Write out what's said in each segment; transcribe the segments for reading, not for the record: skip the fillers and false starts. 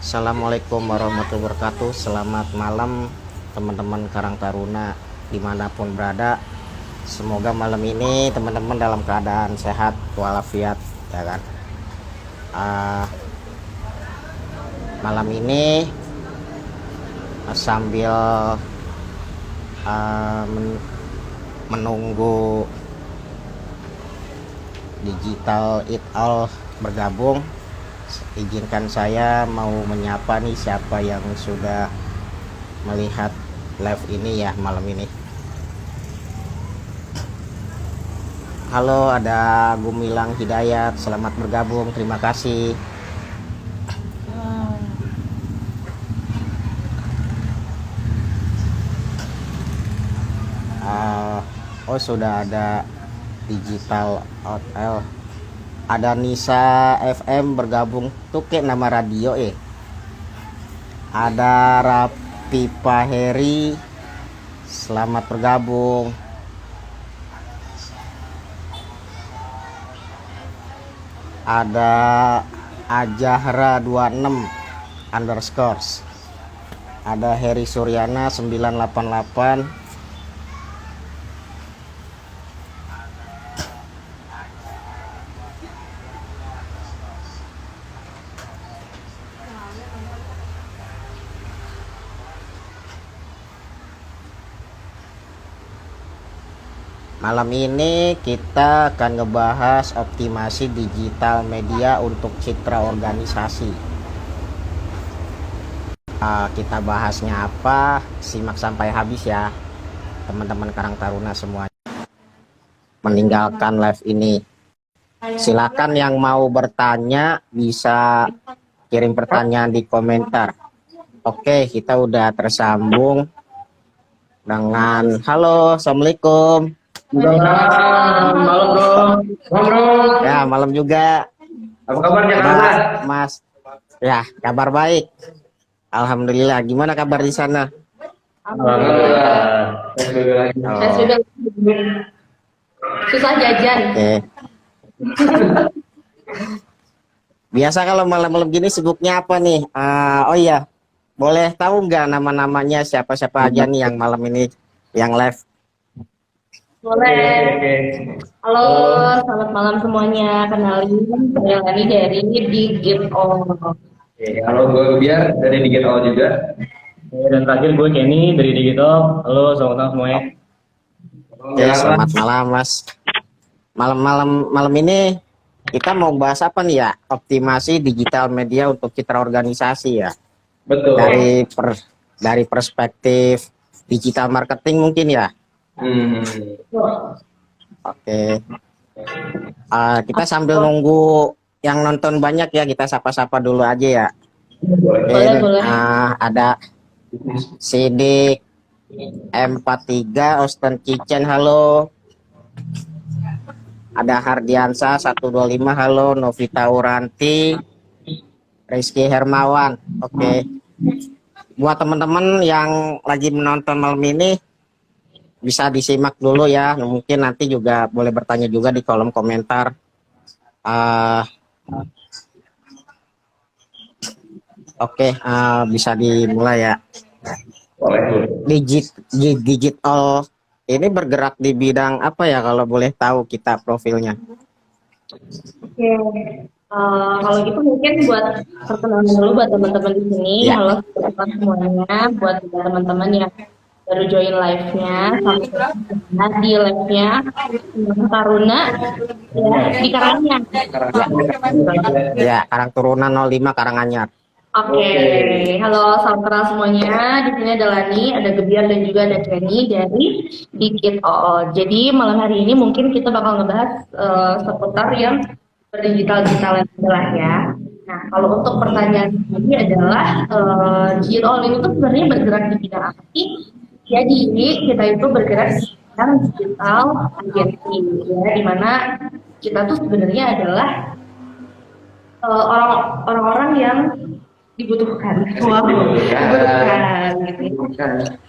Assalamualaikum warahmatullahi wabarakatuh. Selamat malam teman-teman Karang Taruna dimanapun berada. Semoga malam ini teman-teman dalam keadaan sehat walafiat, ya kan. Malam ini sambil menunggu Digital It All bergabung, izinkan saya mau menyapa nih siapa yang sudah melihat live ini ya malam ini. Halo, ada Gumilang Hidayat, selamat bergabung, terima kasih. Oh, sudah ada Digital Outl, ada Nisa FM bergabung tuh kayak nama radio ada Rapi Paheri, selamat bergabung. Ada Ajahra 26 underscores, ada Heri Suryana 988. Malam ini kita akan ngebahas optimasi digital media untuk citra organisasi. Kita bahasnya apa? Simak sampai habis ya, teman-teman Karang Taruna semuanya. Meninggalkan live ini. Silakan yang mau bertanya bisa kirim pertanyaan di komentar. Oke, kita udah tersambung dengan halo, assalamualaikum. Malam bro. Ya, malam juga. Apa kabar Jakarta? Mas. Ya, kabar baik. Alhamdulillah. Gimana kabar di sana? Alhamdulillah. Saya sudah susah jajan. Oke. Biasa kalau malam-malam gini sibuknya apa nih? Oh iya, boleh tahu nggak nama-namanya siapa-siapa aja nih yang malam ini yang live? Boleh. Halo, selamat malam semuanya. Kenalin, saya Lani dari Digit All. Halo, gue Biar dari Digital juga. Dan terakhir gue Kenny dari Digital. Halo, selamat malam semuanya. Oke, selamat malam Mas. Malam ini kita mau bahas apa nih ya? Optimasi digital media untuk citra organisasi ya. Betul. Dari perspektif digital marketing mungkin ya. Oke. Kita sambil nunggu yang nonton banyak ya, kita sapa-sapa dulu aja ya. Boleh. Ada Sidik M43 Austin Kitchen, halo. Ada Hardiansa 125, halo. Novita Uranti, Rizky Hermawan. Oke. Buat teman-teman yang lagi menonton malam ini bisa disimak dulu ya, mungkin nanti juga boleh bertanya juga di kolom komentar. Oke, bisa dimulai ya. Digital ini bergerak di bidang apa ya kalau boleh tahu kita profilnya? Oke. Kalau gitu mungkin buat perkenalan dulu buat teman-teman di sini. Ya. Halo semuanya, buat teman-teman yang baru join live-nya, sampai di live-nya Taruna ya, di Karanganyar. Ya, Karang Taruna 05 Karanganyar. Oke. Halo, salam kenal semuanya. Di sini ada Lani, ada Gebiar dan juga ada Kenny dari Dikit All. Jadi malam hari ini mungkin kita bakal ngebahas seputar yang berdigital-digitalan adalah ya. Nah, kalau untuk pertanyaan ini adalah Dikit All ini tuh sebenarnya bergerak di bidang apa sih? Jadi kita itu bergerak di bidang digital agency ya, di mana kita tuh sebenarnya adalah orang-orang yang dibutuhkan gitu.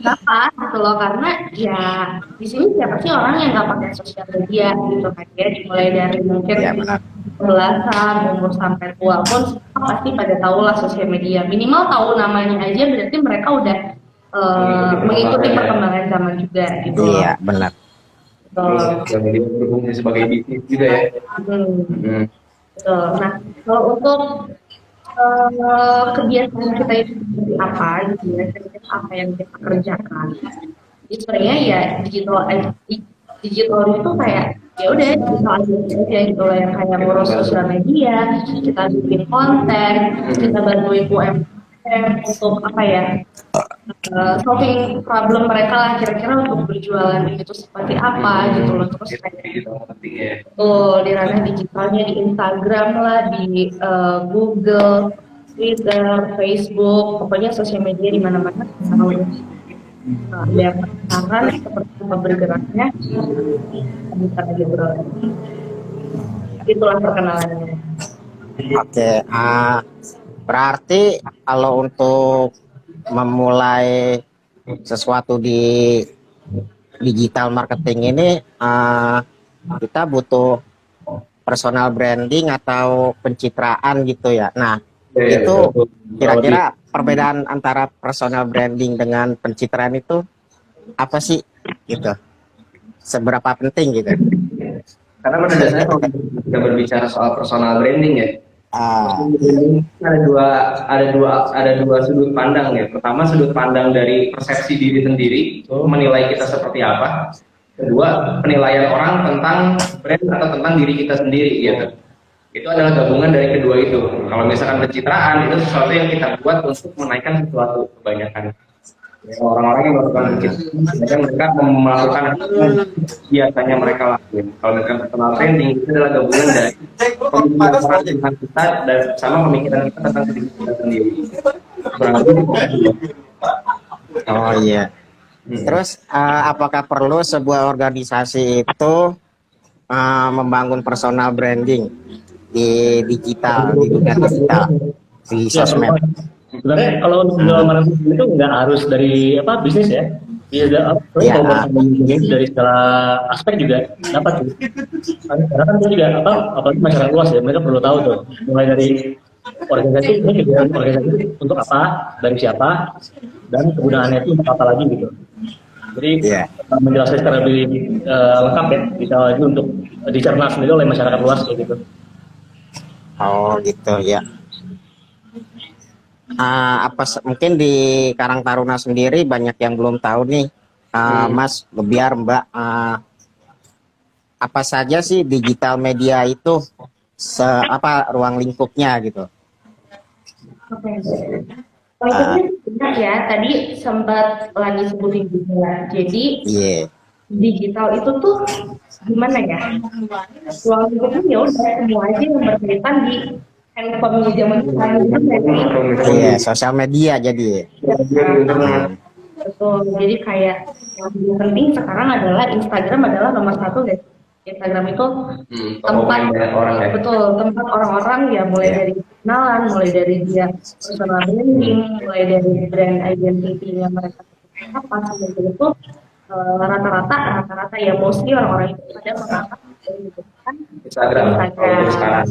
Kenapa gitu loh, karena ya di sini siapa sih orang yang nggak pakai sosial media gitu kan ya, dimulai dari mungkin Ya, benar. belasan, umur sampai tua pun pasti pada tahu lah sosial media. Minimal tahu namanya aja berarti mereka udah mengikuti perkembangan zaman juga gitu loh. Iya, benar. Betul. Sosial media berfungsi sebagai bisnis juga ya. Betul. Nah, kalau untuk kebiasaan kita itu seperti apa gitu ya, kira-kira apa yang kita kerjakan. Jadi sebenarnya ya digital itu kayak ya udah digital aja gitu lah, yang kayak ngurus sosial media, kita bikin konten, kita bantuin UMKM untuk apa ya, solving problem mereka lah, kira-kira untuk berjualan itu seperti apa gitu loh. Terus kayak di ranah digitalnya di Instagram lah, di Google, Twitter, Facebook, pokoknya sosial media di mana-mana tahu. Ada saran seperti apa bergeraknya, bisa aja bro. Itulah perkenalannya. Oke, berarti kalau untuk memulai sesuatu di digital marketing ini, kita butuh personal branding atau pencitraan gitu ya. Nah, itu kira-kira perbedaan antara personal branding dengan pencitraan itu apa sih gitu? Seberapa penting gitu? Karena pada dasarnya kalau kita berbicara soal personal branding ya, ada dua sudut pandang ya. Pertama, sudut pandang dari persepsi diri sendiri, menilai kita seperti apa. Kedua, penilaian orang tentang brand atau tentang diri kita sendiri gitu. Itu adalah gabungan dari kedua itu. Kalau misalkan pencitraan itu sesuatu yang kita buat untuk menaikkan sesuatu kebanyakan. Ya, orang-orang yang melakukan pencitraan, mereka melakukan biasanya mereka lakuin. Kalau misalkan personal branding itu adalah gabungan dari pemikiran tentang kita dan sama pemikiran kita tentang diri kita sendiri. Kurang lebih itu. Oh iya. Terus apakah perlu sebuah organisasi itu membangun personal branding di digital, di dunia digital, di sosmed? Sebenarnya kalau untuk jual marketing itu nggak harus dari apa bisnis ya. Iya, dari segala aspek juga dapat. Karena kan itu juga apalagi masyarakat luas ya, mereka perlu tahu tuh. Mulai dari organisasi ini juga organisasi untuk apa, dari siapa, dan kegunaannya itu untuk apa lagi gitu. Jadi menjelaskan secara lebih lengkap ya, bisa lagi untuk dicerna sendiri oleh masyarakat luas kayak gitu. Oh gitu ya. Mungkin di Karang Taruna sendiri banyak yang belum tahu nih, Mas Gebiar, Mbak, apa saja sih digital media itu, ruang lingkupnya gitu? Oke. Benar ya, tadi sempat lagi sebutin juga. Jadi digital itu tuh gimana ya? Ruang lingkupnya ya udah semua aja yang berkaitan di handphone zaman sekarang itu. Iya, sosial media jadi. Betul. Jadi kayak yang penting sekarang adalah Instagram adalah nomor satu guys. Instagram itu tempat tempat orang-orang ya, mulai dari kenalan, mulai dari dia personal branding, mulai dari brand identity-nya mereka apa seperti itu. Rata-rata ya mostly orang-orang itu pada mengangkat gitu kan Instagram. Sekarang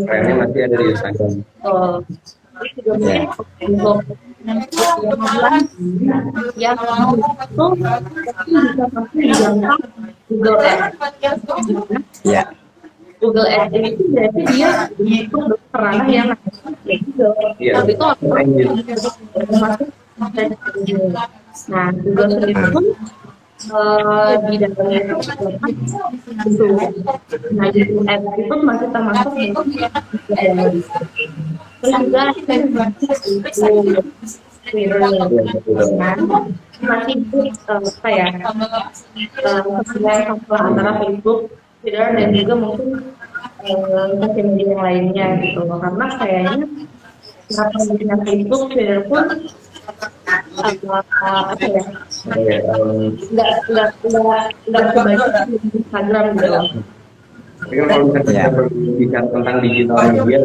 trennya masih ada di Instagram. Jadi juga mungkin untuk yang itu bisa pasti dijangkau Google Ads. Ya. Google Ads itu berarti dia itu ranah yang Google. Tapi itu masuk. Nah, Google sendiri pun di dalamnya itu nah YouTube Ads itu masih termasuk untuk terus juga Twitter masih kayak keseluruhan antara Facebook, Twitter dan juga mungkin sosial media yang lainnya gitu loh, karena kayaknya pengguna Facebook, Twitter pun nggak sebanyak Instagram gitu. Tapi kan kalau misalnya kita berbicara tentang digital media,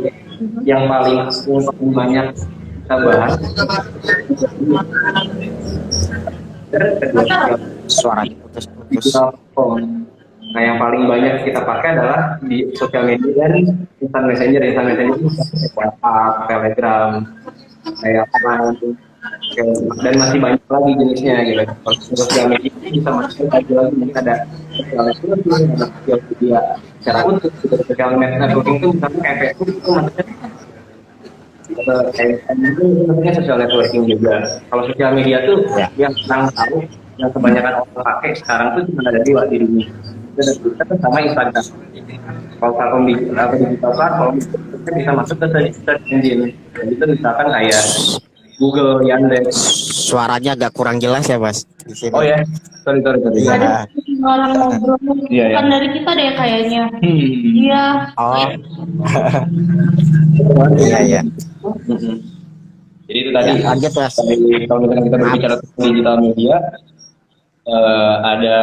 yang paling banyak kita bahas Suaranya putus-putus. digital platform. Nah, yang paling banyak kita pakai adalah di sosial media dan instant messenger. Instant messenger itu kayak WhatsApp, Telegram, kayak Line, dan masih banyak lagi jenisnya gitu. Kalau sosial media itu bisa masuk lagi, mungkin ada sosial networking, ada sosial media secara utuh. Sosial networking itu misalnya kayak Facebook itu maksudnya kayak itu maksudnya sosial networking juga. Kalau sosial media tuh yang orang tahu, yang kebanyakan orang pakai sekarang tuh cuma ada dua di dunia. Itu ada Twitter sama Instagram. Kalau platform digital platform kita bisa masuk ke search engine. Dan itu misalkan kayak Google, Yandex. Suaranya agak kurang jelas ya Mas di sini. Oh ya, sorry. Iya. Ada orang ngobrol, bukan dari kita deh kayaknya. Iya. Oh. Iya. Jadi itu tadi. Lanjut Mas. Kalau misalkan kita berbicara tentang digital media, ada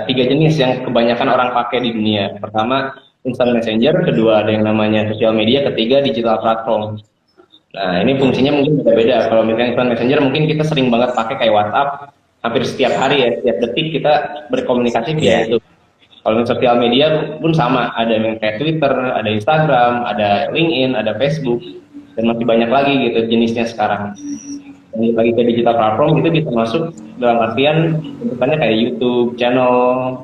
3 jenis yang kebanyakan orang pakai di dunia. Pertama, instant messenger. Kedua, ada yang namanya sosial media. Ketiga, digital platform. Nah, ini fungsinya mungkin beda-beda. Kalau misalnya instant messenger, mungkin kita sering banget pakai kayak WhatsApp. Hampir setiap hari ya, setiap detik kita berkomunikasi via itu. Kalau sosial media pun sama. Ada yang kayak Twitter, ada Instagram, ada LinkedIn, ada Facebook. Dan masih banyak lagi gitu jenisnya sekarang. Dan lagi ke digital platform itu bisa masuk dalam artian bentukannya kayak YouTube channel,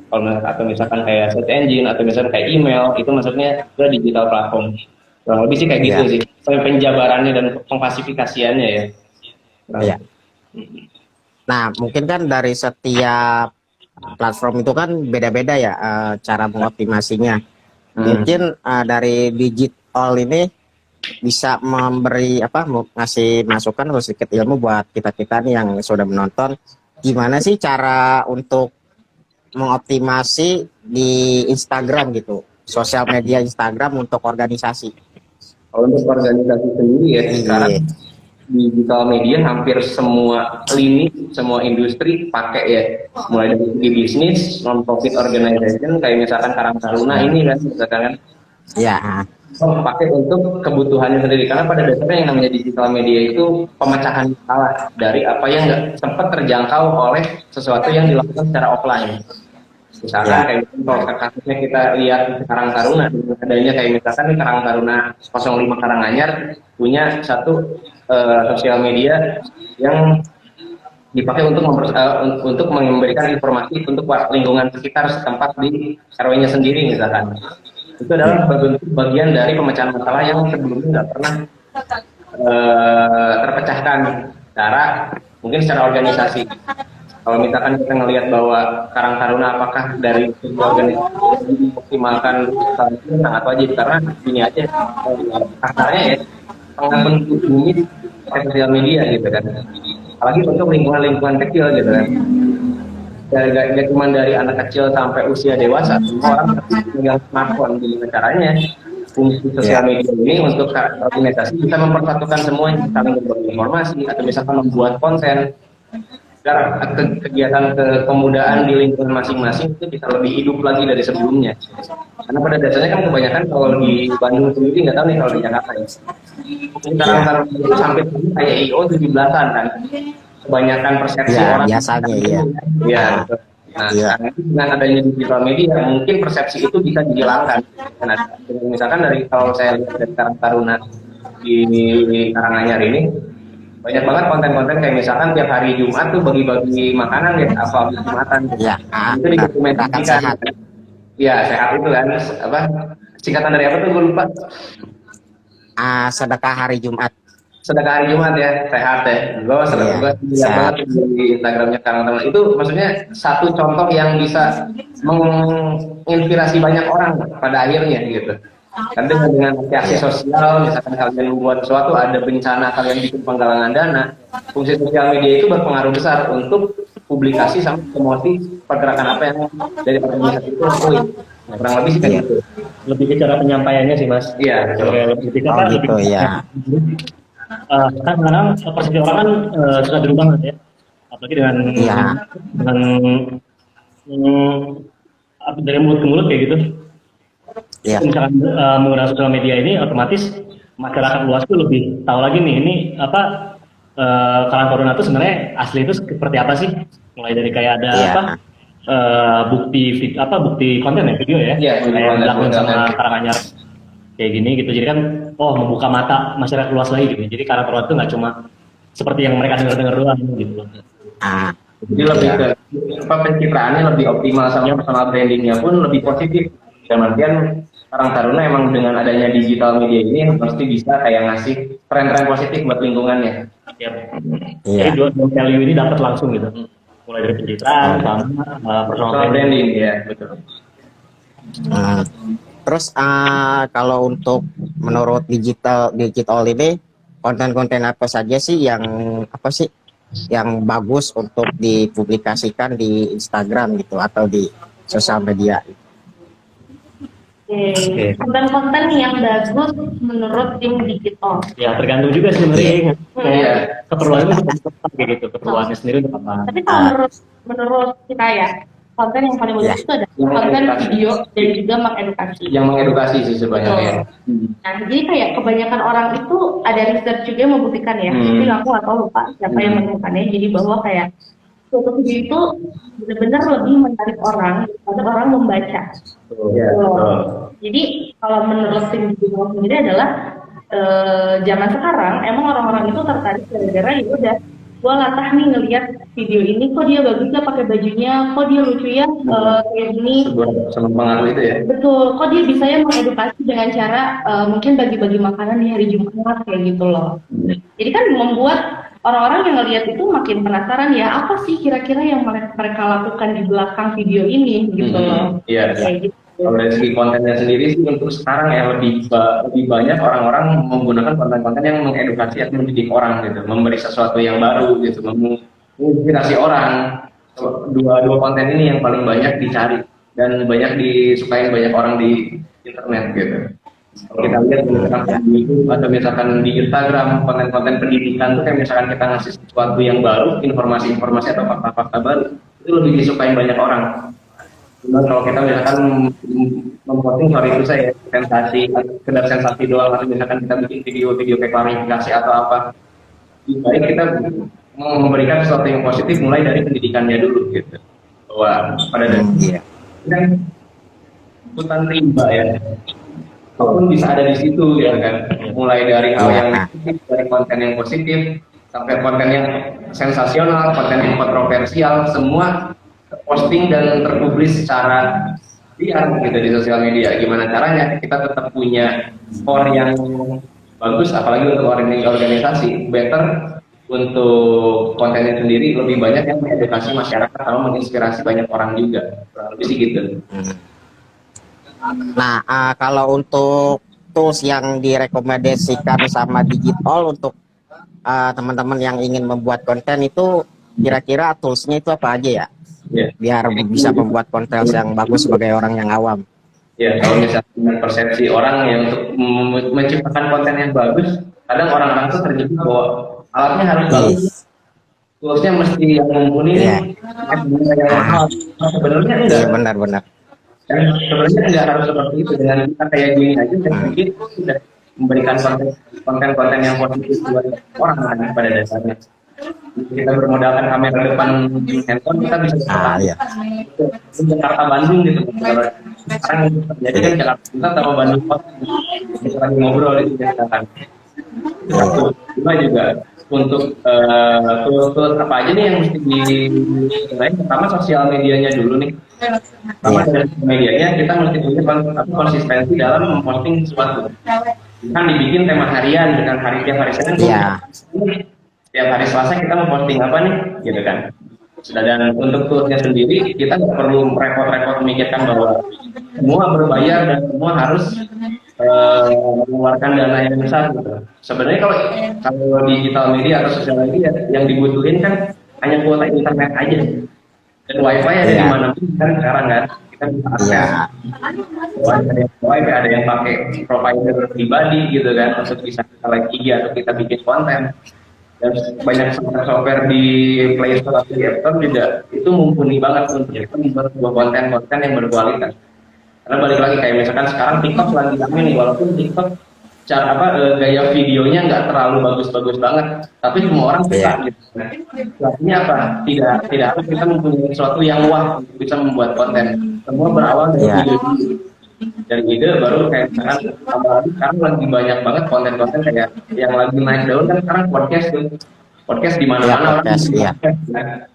atau misalkan kayak search engine, atau misalkan kayak email, itu masuknya ke digital platform. Kurang lebih sih kayak gitu sih, sampai penjabarannya dan pengklasifikasiannya ya. Iya. Nah, mungkin kan dari setiap platform itu kan beda-beda ya cara mengoptimasinya. Mungkin dari Digital ini bisa memberi ngasih masukan atau sedikit ilmu buat kita-kita nih yang sudah menonton, gimana sih cara untuk mengoptimasi di Instagram gitu, sosial media Instagram untuk organisasi. Kalau untuk organisasi sendiri ya, sekarang digital media hampir semua lini, semua industri pakai ya, mulai dari segi bisnis, non-profit organization, kayak misalkan Karang Taruna ini kan, misalkan Ya. pakai untuk kebutuhannya sendiri, karena pada dasarnya yang namanya digital media itu pemecahan masalah dari apa yang nggak sempat terjangkau oleh sesuatu yang dilakukan secara offline. Misalkan kayak kalau kasusnya kita lihat Karang Taruna, adanya kayak misalkan nih Karang Taruna 05 Karanganyar punya satu sosial media yang dipakai untuk memberikan informasi untuk lingkungan sekitar setempat di RW-nya sendiri misalkan. Itu adalah bagian dari pemecahan masalah yang sebelumnya nggak pernah terpecahkan mungkin secara organisasi. Kalau misalkan kita ngelihat bahwa Karang Taruna apakah dari organisasi mengoptimalkan sangat wajib, karena ini aja kasarnya ya sangat bentuk bumi sosial media gitu kan, apalagi untuk lingkungan kecil gitu kan. Gak cuma dari anak kecil sampai usia dewasa, semua orang megang smartphone. Jadi caranya fungsi sosial media ini untuk organisasi bisa mempersatukan semuanya, saling berbagi informasi atau misalkan membuat konten agar kegiatan kepemudaan di lingkungan masing-masing itu bisa lebih hidup lagi dari sebelumnya. Karena pada dasarnya kan kebanyakan kalau di Bandung sendiri, nggak tahu nih kalau di Jakarta ya, sekarang sampai kayak IO 17-an kan, kebanyakan persepsi orang biasanya ya. Nah, dengan adanya digital media mungkin persepsi itu bisa dihilangkan. Nah, misalkan dari kalau saya lihat dari Karang Taruna di Karanganyar ini, banyak banget konten-konten kayak misalkan tiap hari Jumat tuh bagi-bagi makanan ya, apa Jumatan. Itu didokumentasikan. Ya, sehat itu kan, singkatan dari apa tuh gue lupa. Sedekah hari Jumat. Sedekah hari Jumat ya, sehat ya. Gue lihat banget di Instagramnya Karang Taruna. Itu maksudnya satu contoh yang bisa menginspirasi banyak orang pada akhirnya gitu. Kan dengan aksi sosial, misalkan kalian membuat sesuatu, ada bencana, kalian bikin penggalangan dana, fungsi sosial media itu berpengaruh besar untuk publikasi sama promosi pergerakan apa yang dari organisasi itu lakuin. Nah, kurang lebih sih kayak gitu. Lebih ke cara penyampaiannya sih Mas. Iya, gitu ya. Kan sekarang persepsi orang kan susah berubah Mas ya. Apalagi dengan dari mulut ke mulut kayak gitu. Misalkan menggunakan sosial media ini, otomatis masyarakat luas tuh lebih tahu lagi nih, ini Karang Taruna itu sebenarnya asli itu seperti apa sih? Mulai dari kayak ada bukti konten ya, video ya, Iya, kayak dilakukan sama konten. Karanganyar kayak gini gitu. Jadi kan membuka mata masyarakat luas lagi gitu. Jadi karakter luas itu nggak cuma seperti yang mereka dengar doang gitu loh. Ah, Jadi lebih ke pencitraannya lebih optimal sama personal brandingnya pun lebih positif. Dalam artian Karang Taruna emang dengan adanya digital media ini pasti bisa kayak ngasih tren-tren positif buat lingkungannya. Yap. iya. Jadi dua value ini dapat langsung gitu. Mulai dari pencitraan sama personal Personal branding. branding ya betul. Hmm. Terus kalau untuk menurut digital ini konten-konten apa saja sih yang bagus untuk dipublikasikan di Instagram gitu atau di sosial media? Oke. Konten-konten yang bagus menurut tim digital. Ya tergantung juga sih sebenarnya. Iya. Keperluannya untuk apa kayak gitu. Keperluannya sendiri untuk apa. Tapi kalau menurut kita ya, konten yang paling bagus itu adalah konten video dan juga mengedukasi. Yang mengedukasi sih sebenarnya. Nah, jadi kayak kebanyakan orang itu ada research juga yang membuktikan ya. Tapi aku nggak tahu lupa siapa yang menemukannya. Jadi bahwa kayak suatu video itu benar-benar lebih menarik orang daripada orang membaca. Iya. Jadi kalau menurut tim digital sendiri adalah zaman sekarang emang orang-orang itu tertarik gara-gara ya udah gua latah nih ngelihat video ini kok dia bagus ya pakai bajunya, kok dia lucu ya kayak gini. Sebuah pengaruh itu ya. Betul, kok dia bisa ya mengedukasi dengan cara mungkin bagi-bagi makanan di hari Jumat kayak gitu loh. Jadi kan membuat orang-orang yang ngelihat itu makin penasaran ya apa sih kira-kira yang mereka lakukan di belakang video ini gitu loh. Iya. Kayak gitu. Kalau dari segi kontennya sendiri sih untuk sekarang ya lebih banyak orang-orang menggunakan konten-konten yang mengedukasi atau mendidik orang gitu, memberi sesuatu yang baru gitu, menginspirasi orang. Dua konten ini yang paling banyak dicari dan banyak disukai banyak orang di internet gitu. Kalau kita lihat misalkan di YouTube atau misalkan di Instagram konten-konten pendidikan tuh kayak misalkan kita ngasih sesuatu yang baru, informasi-informasi atau fakta-fakta baru itu lebih disukai banyak orang. Cuma kalau kita misalkan memposting itu saya sensasi, sekedar sensasi doang, atau misalkan kita bikin video kayak klarifikasi atau apa, lebih baik kita memberikan sesuatu yang positif mulai dari pendidikannya dulu gitu. Bahwa pada dasarnya kan hutan rimba ya, walaupun bisa ada di situ ya kan, mulai dari hal yang negatif, dari konten yang positif sampai konten yang sensasional, konten yang kontroversial, semua posting dan terpublis secara liar gitu di sosial media. Gimana caranya kita tetap punya core yang bagus, apalagi untuk organisasi, better untuk kontennya sendiri lebih banyak yang mengedukasi masyarakat sama menginspirasi banyak orang juga. Kurang lebih sih gitu. Nah, kalau untuk tools yang direkomendasikan sama digital untuk teman-teman yang ingin membuat konten itu kira-kira toolsnya itu apa aja ya? Biar bisa membuat konten yang bagus sebagai orang yang awam. Ya, kalau misalnya persepsi orang yang untuk menciptakan konten yang bagus, kadang orang-orang tuh terjebak bahwa alatnya harus bagus, toolsnya mesti yang mumpuni, yang mahal. Sebenarnya enggak. Iya, benar-benar. Dan sebenarnya enggak harus seperti itu. Dengan kita kayak gini aja, dan mungkin sudah memberikan konten-konten yang positif buat orang kan pada dasarnya. Kita bermodalkan kamera depan handphone, kita bisa ke Jakarta Bandung gitu. Sekarang jadi kan Jakarta kita sama Bandung kita lagi ngobrol itu misalkan. Cuma juga untuk tools apa aja nih yang mesti dilain. Pertama sosial medianya dulu nih. Pertama dari medianya kita mesti punya konsistensi dalam memposting sesuatu. Kan dibikin tema harian dengan tiap hari Senin. Setiap hari Selasa kita mau posting apa nih, gitu kan. Dan untuk toolsnya sendiri, kita nggak perlu repot-repot memikirkan bahwa semua berbayar dan semua harus mengeluarkan dana yang besar. Gitu. Sebenarnya kalau digital media atau sosial media yang dibutuhin kan hanya kuota internet aja. Dan wifi ada di mana-mana kan sekarang kan. Kita bisa akses. Wifi ada yang pakai provider pribadi gitu kan, untuk bisa kita live IG atau kita bikin konten. Dan banyak software di Play Store atau di App Store juga itu mumpuni banget untuk kita membuat sebuah konten yang berkualitas. Karena balik lagi kayak misalkan sekarang TikTok lagi rame nih, walaupun TikTok cara gaya videonya nggak terlalu bagus-bagus banget, tapi semua orang suka gitu. Nah, artinya apa? Tidak harus kita mempunyai sesuatu yang wah untuk bisa membuat konten. Semua berawal dari ide dulu. Dari ide baru kayak misalkan, apalagi sekarang lagi banyak banget konten-konten kayak yang lagi naik daun kan sekarang podcast tuh. Podcast di mana-mana orang nah,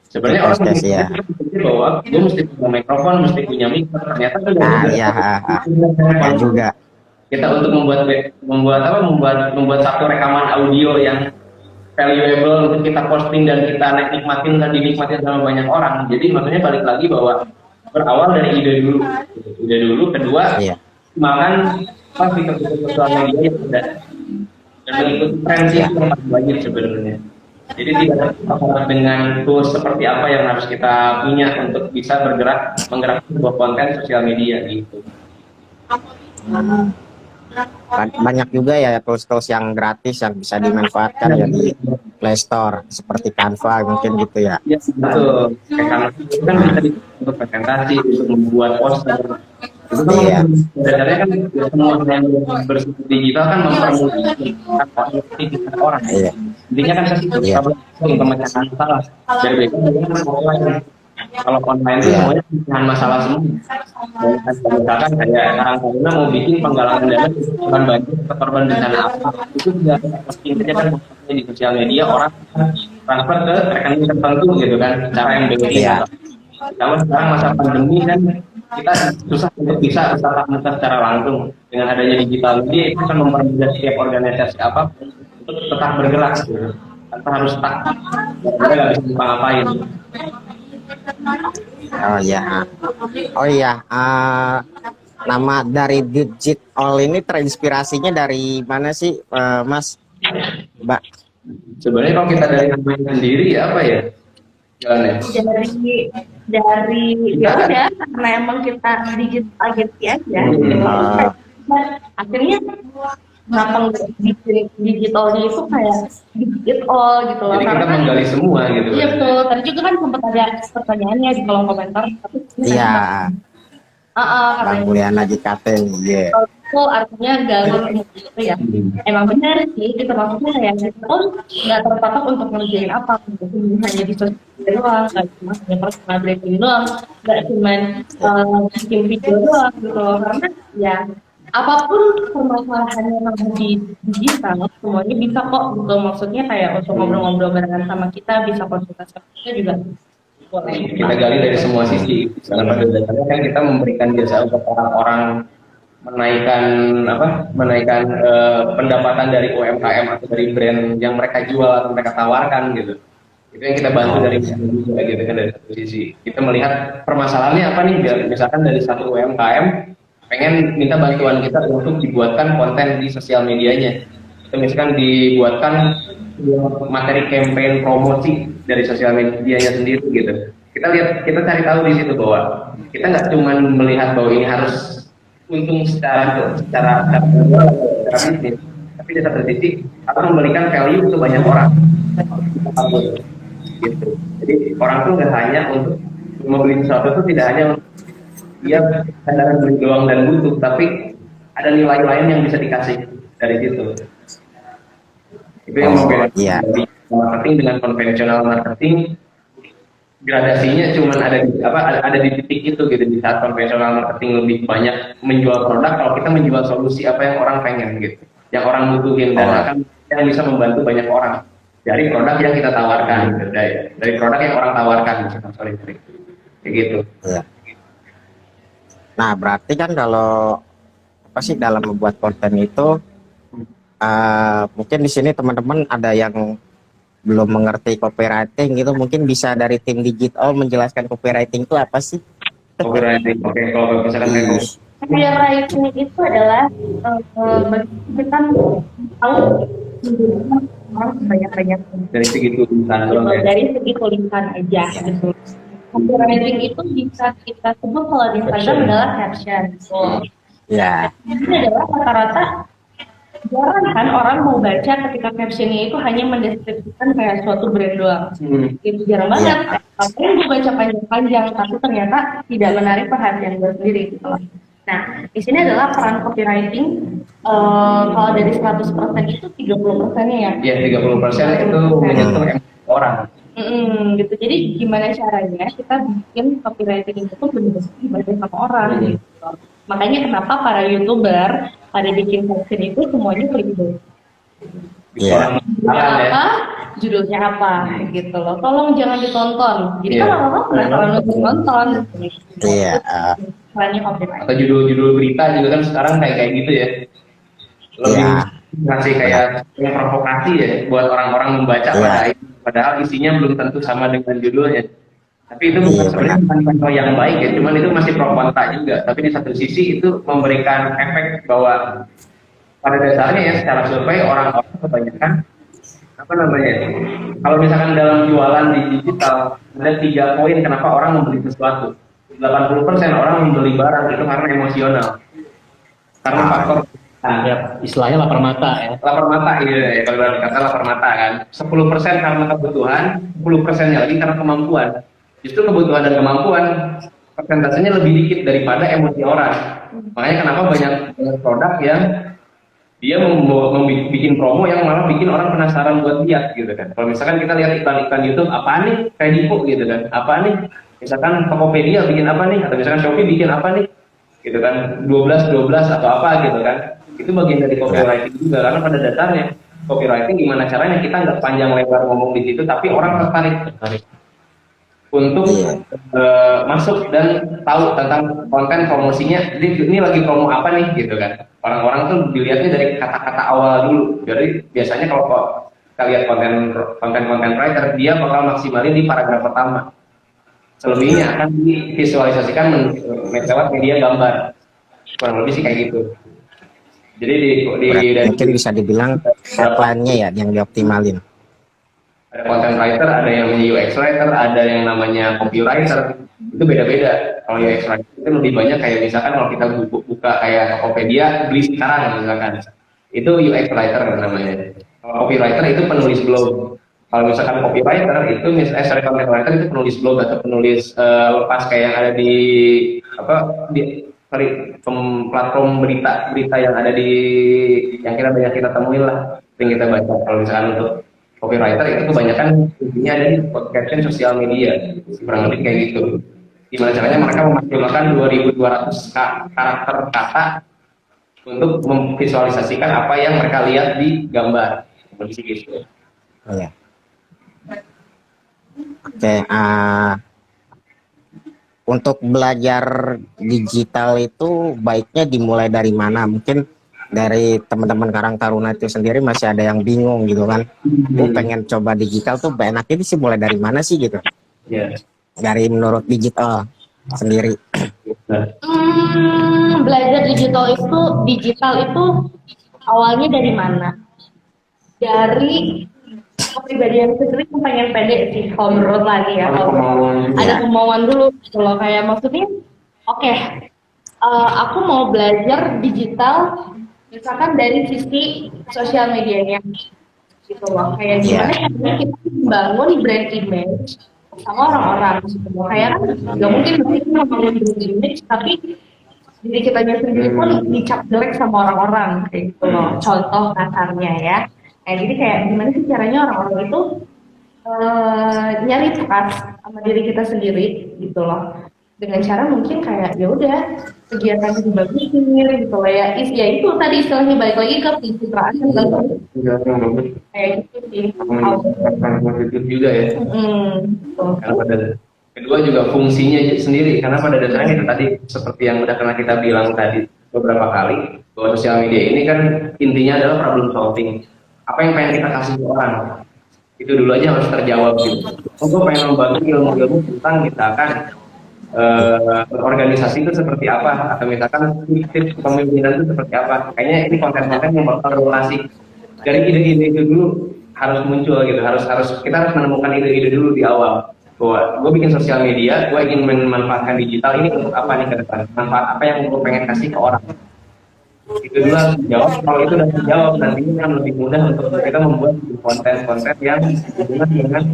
sebenarnya orang berpikir bahwa gue mesti punya mikrofon, mesti punya mic, ternyata kan ya juga. Kita untuk membuat satu rekaman audio yang valuable untuk kita posting dan kita nikmatin dan dinikmatin sama banyak orang. Jadi maksudnya balik lagi bahwa berawal dari ide dulu, kedua makan fitur-fitur sosial media yang ada dan mengikuti tren sih yang paling banyak sebenarnya. Jadi tidak terpatok dengan tools seperti apa yang harus kita punya untuk bisa menggerakkan sebuah konten sosial media gitu. Banyak juga ya tools-tools yang gratis yang bisa dimanfaatkan ya di Play Store seperti Canva mungkin gitu ya. Iya betul. Kayak Canva itu kan bisa untuk presentasi, untuk membuat poster. Itu kan sebenarnya kan semua yang bersifat digital kan mempermudah orang. Intinya kan saya untuk memecahkan masalah. Dari biasanya online. Kalau online itu semuanya pecahan masalah semua. Misalkan kayak Karangtaruna mau bikin penggalangan dana korban banjir atau korban bencana apa, itu sudah posting saja kan di sosial media, orang transfer ke rekening tertentu gitu kan, cara yang berbeda. Kalau sekarang masa pandemi kan kita susah untuk bisa bertatap muka secara langsung. Dengan adanya digital media itu akan mempermudah setiap organisasi apa untuk tetap bergerak gitu. Tanpa harus stuck, kita nggak bisa ngapa-ngapain. Oh iya, nama dari Digital ini terinspirasinya dari mana sih, Mas, Mbak? Sebenarnya kalau kita dari namanya sendiri ya apa ya? Jalannya? Dari ya udah karena emang kita digital agency aja. Akhirnya kenapa nggak bikin digitalnya itu kayak digital gitu loh. Jadi kita menggali semua gitu. Iya betul. Tadi juga kan sempat ada pertanyaannya di kolom komentar. Iya. Karena Mulyana JKT, iya. itu artinya galur gitu ya. Emang benar sih, kita maksudnya kayak kita pun nggak terpatok untuk ngerjain apa, hanya di sosial media doang, nggak cuma hanya personal branding doang, nggak cuma bikin video doang gitu. Karena ya apapun permasalahannya yang di digital, semuanya bisa kok gitu. Maksudnya kayak untuk ngobrol-ngobrol barengan sama kita, bisa konsultasi sama kita juga boleh. Kita gali dari semua sisi. Karena pada dasarnya kan kita memberikan jasa untuk orang-orang menaikkan pendapatan dari UMKM atau dari brand yang mereka jual atau mereka tawarkan gitu. Itu yang kita bantu dari sana juga gitu kan, dari satu sisi. Kita melihat permasalahannya apa nih, biar misalkan dari satu UMKM pengen minta bantuan kita untuk dibuatkan konten di sosial medianya. Kita misalkan dibuatkan materi campaign promosi dari sosial medianya sendiri gitu. Kita cari tahu di situ bahwa kita nggak cuma melihat bahwa ini harus untung secara bisnis, tapi di satu sisi harus memberikan value untuk banyak orang. Gitu. Jadi orang tuh nggak hanya untuk membeli sesuatu itu tidak hanya untuk dia sadar beli doang dan butuh, tapi ada nilai lain yang bisa dikasih dari situ. Itu yang membedakan dari marketing dengan konvensional marketing. Gradasinya cuma ada di titik itu gitu. Di saat konvensional marketing lebih banyak menjual produk, kalau kita menjual solusi apa yang orang pengen gitu, yang orang butuhin dan akan yang bisa membantu banyak orang dari produk yang kita tawarkan gitu. dari produk yang orang tawarkan kayak gitu. Nah berarti kan kalau apa sih dalam membuat konten itu mungkin di sini teman-teman ada yang belum mengerti copywriting gitu, mungkin bisa dari tim digital menjelaskan copywriting itu apa sih? Copywriting, oke. Kalau misalkan copywriting itu adalah kita tahu banyak-banyak dari segi tulisan dari segi tulisan aja gitu. Copywriting itu bisa kita sebut kalau di Instagram adalah caption. Ya. Ini adalah rata-rata jarang kan orang mau baca ketika captionnya itu hanya mendeskripsikan kayak suatu brand doang. Itu jarang banget. Kalau gue baca panjang-panjang, tapi ternyata tidak menarik perhatian gue sendiri gitu loh. Nah, di sini adalah peran copywriting. Kalau dari 100% itu 30%-nya ya. Iya, 30% itu menyentuh emosi orang. Gitu. Jadi gimana caranya kita bikin copywriting itu tuh benar-benar dibaca sama orang gitu. Makanya kenapa para YouTuber pada bikin caption itu semuanya clickbait. Iya. Apa? Judulnya apa gitu loh. Tolong jangan ditonton. Jadi kan orang-orang penasaran untuk nonton. Iya. Perannya copywriting. Atau judul-judul berita juga kan sekarang kayak gitu ya. Lebih ngasih kayak yang provokasi ya buat orang-orang membaca padahal isinya belum tentu sama dengan judulnya. Tapi itu bukan sebenarnya bukan contoh yang baik ya, cuman itu masih pro kontra juga. Tapi di satu sisi itu memberikan efek bahwa pada dasarnya ya secara survei orang-orang kebanyakan apa namanya? Kalau misalkan dalam jualan di digital ada 3 poin kenapa orang membeli sesuatu. 80% orang membeli barang itu karena emosional. Karena faktor istilahnya lapar mata ya. Lapar mata ya, kalau dikata lapar mata kan. 10% karena kebutuhan, 10%-nya lagi karena kemampuan. Justru kebutuhan dan kemampuan persentasenya lebih dikit daripada emosi orang. Makanya kenapa banyak produk yang dia bikin promo yang malah bikin orang penasaran buat lihat gitu kan. Kalau misalkan kita lihat iklan-iklan YouTube, apa nih? Kredivo gitu kan. Apa nih? Misalkan Tokopedia bikin apa nih? Atau misalkan Shopee bikin apa nih? Gitu kan. 12 atau apa gitu kan. Itu bagian dari copywriting juga, karena pada dasarnya copywriting gimana caranya kita nggak panjang lebar ngomong di situ, tapi orang tertarik untuk masuk dan tahu tentang konten promosinya. Ini lagi promo apa nih gitu kan. Orang-orang tuh dilihatnya dari kata-kata awal dulu. Jadi biasanya kalau kita lihat konten writer, dia bakal maksimalin di paragraf pertama. Selebihnya akan divisualisasikan lewat media gambar. Kurang lebih sih kayak gitu. Jadi mungkin bisa dibilang headline-nya ya yang dioptimalin. Ada content writer, ada yang namanya UX writer, ada yang namanya copywriter. Itu beda-beda. Kalau UX writer itu lebih banyak kayak misalkan kalau kita buka kayak Tokopedia, beli sekarang misalkan. Itu UX writer namanya. Kalau copywriter itu penulis blog. Kalau misalkan copywriter itu content writer itu penulis blog atau penulis lepas kayak yang ada di platform berita yang ada di yang kita temuin lah, yang kita baca. Kalau misalkan untuk copywriter itu kebanyakan intinya ada di caption sosial media, kurang lebih kayak gitu. Gimana caranya mereka memaksimalkan 2.200 karakter kata untuk memvisualisasikan apa yang mereka lihat di gambar, kondisi gitu. Oh ya. Oke. Untuk belajar digital itu baiknya dimulai dari mana? Mungkin dari teman-teman Karang Taruna itu sendiri masih ada yang bingung gitu kan. Gue pengen coba digital tuh enaknya sih mulai dari mana sih gitu? Dari menurut digital sendiri. Belajar digital itu awalnya dari mana? Dari kepribadian sendiri yang pengen pede sih, kalau menurut lagi ya. Ada kemauan dulu gitu loh, kayak maksudnya oke, aku mau belajar digital misalkan dari sisi sosial medianya gitu loh, kayak gimana caranya kita membangun brand image sama orang-orang gitu loh. Kayak kan nggak mungkin kita membangun brand image tapi diri kitanya sendiri pun dicap jelek sama orang-orang kayak gitu loh, contoh kasarnya ya. Jadi kayak gimana sih caranya orang-orang itu nyari trust sama diri kita sendiri gitu loh, dengan cara mungkin kayak ya udah kegiatan dibagusin gitu loh ya. Ya itu tadi istilahnya balik lagi ke pencitraan yang bagus. Kayak gitu sih. Positif juga ya. Karena pada kedua juga fungsinya sendiri, karena pada dasarnya itu tadi seperti yang udah pernah kita bilang tadi beberapa kali bahwa sosial media ini kan intinya adalah problem solving. Apa yang pengen kita kasih ke orang itu dulu aja harus terjawab gitu. Gue pengen membantu ilmu-ilmu tentang misalkan organisasi itu seperti apa, atau misalkan tips kepemimpinan itu seperti apa. Kayaknya ini konten-konten yang bakal relasi dari ide-ide itu dulu harus muncul gitu. Kita harus menemukan ide-ide dulu di awal. Bahwa gue bikin sosial media, gue ingin memanfaatkan digital ini untuk apa nih ke depan, manfaat apa yang gue pengen kasih ke orang. Itu dulu harus dijawab. Kalau itu udah dijawab, nantinya kan lebih mudah untuk kita membuat konten-konten yang berhubungan dengan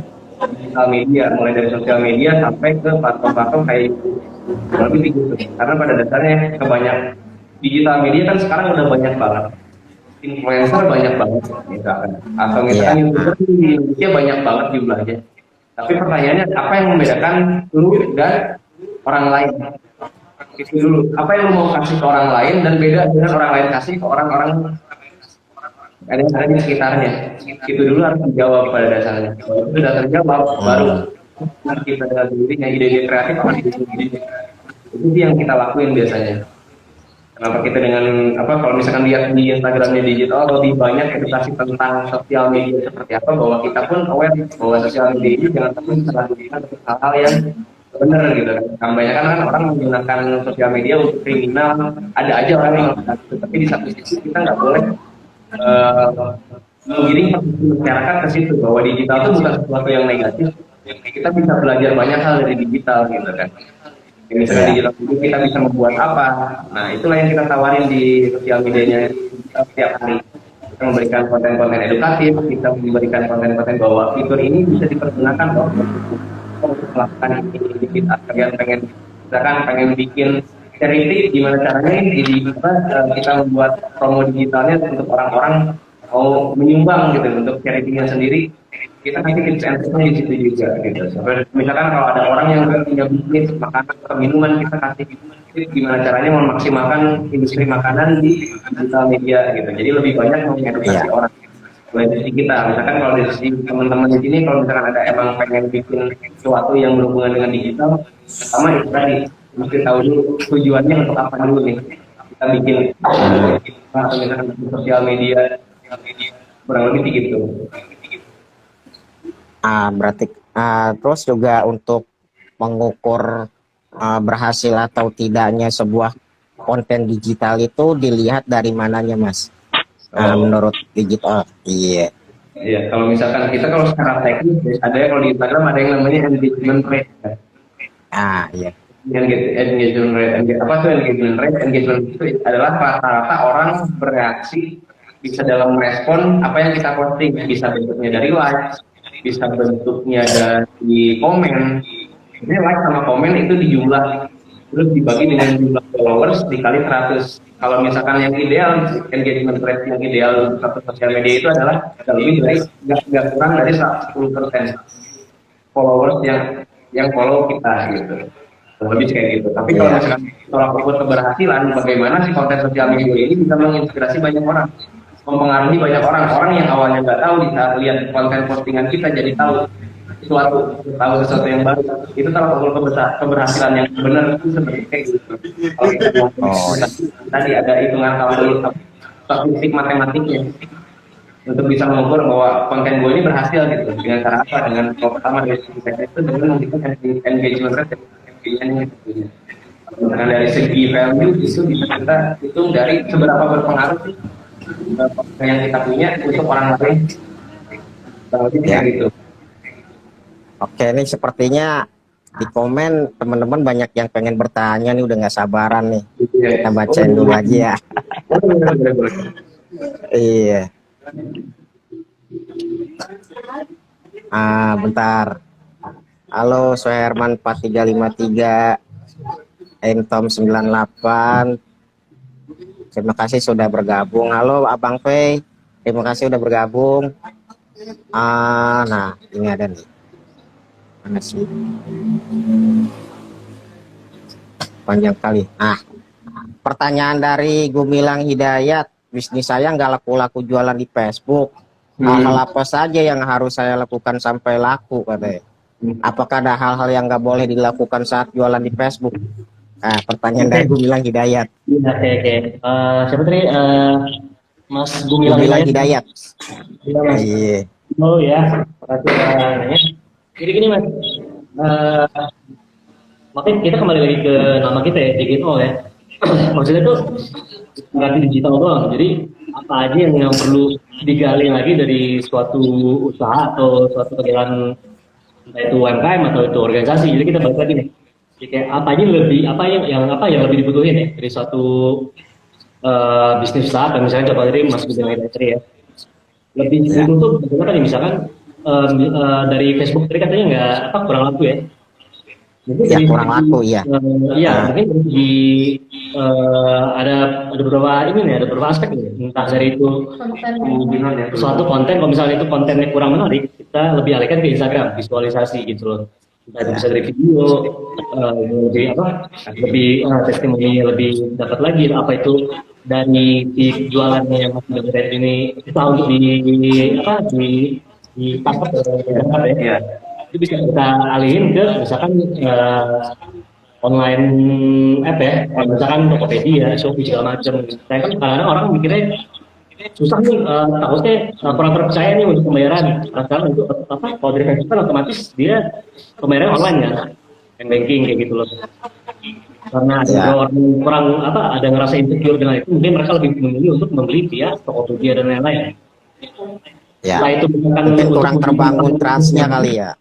digital media, mulai dari sosial media sampai ke platform-platform kayak YouTube. Lebih gitu. Karena pada dasarnya kebanyak digital media kan sekarang udah banyak banget. Influencer banyak banget misalkan. Atau misalkan Iya. YouTuber di Indonesia banyak banget jumlahnya. Tapi pertanyaannya apa yang membedakan lu dan orang lain? Itu dulu. Apa yang lu mau kasih ke orang lain dan beda dengan orang lain kasih ke orang-orang ada yang ada di sekitarnya. Itu dulu harus dijawab pada dasarnya. Kalau itu sudah terjawab, baru kita dengan dirinya ide-ide kreatif akan diri. Itu yang kita lakuin biasanya. Kenapa kita dengan apa kalau misalkan lihat di Instagramnya digital lebih banyak edukasi tentang sosial media seperti apa, bahwa kita pun aware bahwa sosial media ini jangan sampai disalahgunakan untuk hal-hal yang benar gitu kan. Kebanyakan kan orang menggunakan sosial media untuk kriminal, ada aja orang yang melakukan itu, tapi di satu sisi kita nggak boleh menggiring persepsi masyarakat ke situ bahwa digital itu bukan sesuatu yang negatif. Kita bisa belajar banyak hal dari digital gitu kan. Misalnya digital itu kita bisa membuat apa. Nah itulah yang kita tawarin di sosial medianya setiap hari. Kita memberikan konten-konten edukatif, kita memberikan konten-konten bahwa fitur ini bisa dipergunakan loh untuk melakukan ini. Kita pengen bikin charity, gimana caranya jadi kita membuat promo digitalnya untuk orang-orang mau menyumbang gitu untuk charity-nya sendiri. Kita kasih tips and triknya di situ juga gitu. Misalkan kalau ada orang yang punya bisnis makanan atau minuman, kita kasih tips gimana caranya memaksimalkan industri makanan di digital media gitu. Jadi lebih banyak mengedukasi orang. Mulai dari kita, misalkan kalau dari sisi teman-teman di sini, kalau misalkan ada emang pengen bikin sesuatu yang berhubungan dengan digital, pertama itu tadi mesti tahu dulu tujuannya untuk apa dulu nih. Kita bikin atau misalkan sosial media kurang lebih gitu. Berarti terus juga untuk mengukur berhasil atau tidaknya sebuah konten digital itu dilihat dari mananya, Mas? Menurut digital. Iya. Iya, kalau misalkan kita kalau secara teknis ada kalau di Instagram ada yang namanya engagement rate. Iya. Engagement rate. Apa tuh engagement rate? Engagement itu adalah rata-rata orang bereaksi bisa dalam merespon apa yang kita posting, bisa bentuknya dari like, bisa bentuknya dari komen. Ini like sama komen itu dijumlah terus dibagi dengan jumlah followers dikali 100. Kalau misalkan yang ideal engagement rate yang ideal satu sosial media itu adalah lebih dari nggak kurang dari 10% followers yang follow kita gitu. Lebih kayak gitu. Tapi kalau misalkan tolak ukur keberhasilan, bagaimana sih konten sosial media ini bisa menginspirasi banyak orang, mempengaruhi banyak orang yang awalnya nggak tahu, bisa lihat konten postingan kita jadi tahu sesuatu yang baru. Itu tolak ukur keberhasilan yang benar itu seperti kayak gitu. Kalau kita ngomong tadi ada hitungan kalkulator statistik matematiknya untuk bisa mengukur bahwa konten gue ini berhasil gitu. Dengan cara apa? Dengan pertama dari segi teknis itu dengan memberikan engagement rate gitu. Dengan dari segi value itu bisa kita hitung dari seberapa berpengaruh sih yang kita punya untuk orang lain. Gitu. Oke, ini sepertinya di komen teman-teman banyak yang pengen bertanya nih, udah nggak sabaran nih. Kita bacain dulu aja ya. Iya. Bentar. Halo, Soherman 4353, Entom 98. Terima kasih sudah bergabung. Halo Abang Fei, terima kasih sudah bergabung. Nah ini ada nih. Mana sih? Panjang kali. Pertanyaan dari Gumilang Hidayat. Bisnis saya nggak laku-laku jualan di Facebook. Hal-hal apa saja yang harus saya lakukan sampai laku, katanya? Apakah ada hal-hal yang nggak boleh dilakukan saat jualan di Facebook? Pertanyaan dari Gumilang Hidayat. Oke. Siapa tadi? Mas Gumilang Hidayat. Iya, Mas. Iya. Oh ya, makasih nanya. Jadi gini Mas, makanya kita kembali lagi ke nama kita ya, digital ya. Maksudnya tuh ganti digital doang. Jadi apa aja yang perlu digali lagi dari suatu usaha atau suatu kegiatan, entah itu UMKM atau itu organisasi. Jadi kita balik lagi nih. Jadi kayak apa yang lebih dibutuhin ya dari suatu bisnis usaha. Dan misalnya coba tadi Mas bilang tadi ya, lebih dibutuh tuh bagaimana nih, misalkan dari Facebook tadi katanya nggak apa kurang laku ya. Mungkin Ya dari kurang segi, laku ya. iya mungkin dari segi ada beberapa ini nih, ada beberapa aspek nih. Entah dari itu suatu konten, kalau misalnya itu kontennya kurang menarik, kita lebih alihkan ke Instagram, visualisasi gitu loh. Entah itu bisa dari video, lebih apa, lebih testimoni lebih dapat lagi. Apa itu dari si jualannya yang masih dominan ini kita untuk di tangkap ya. Itu bisa kita alihin ke misalkan online app ya, kayak misalkan Tokopedia, Shopee segala macam. Saya kan kadang-kadang orang mikirnya susah nih, takutnya kurang terpercaya nih untuk pembayaran. Karena sekarang untuk apa? Kalau dari Facebook kan otomatis dia pembayaran online ya, yang banking kayak gitu loh. Karena ada orang kurang apa, ada ngerasa insecure dengan itu, mungkin mereka lebih memilih untuk membeli via Tokopedia dan lain-lain. Ya. Setelah itu Mungkin kurang terbangun trustnya kali ya.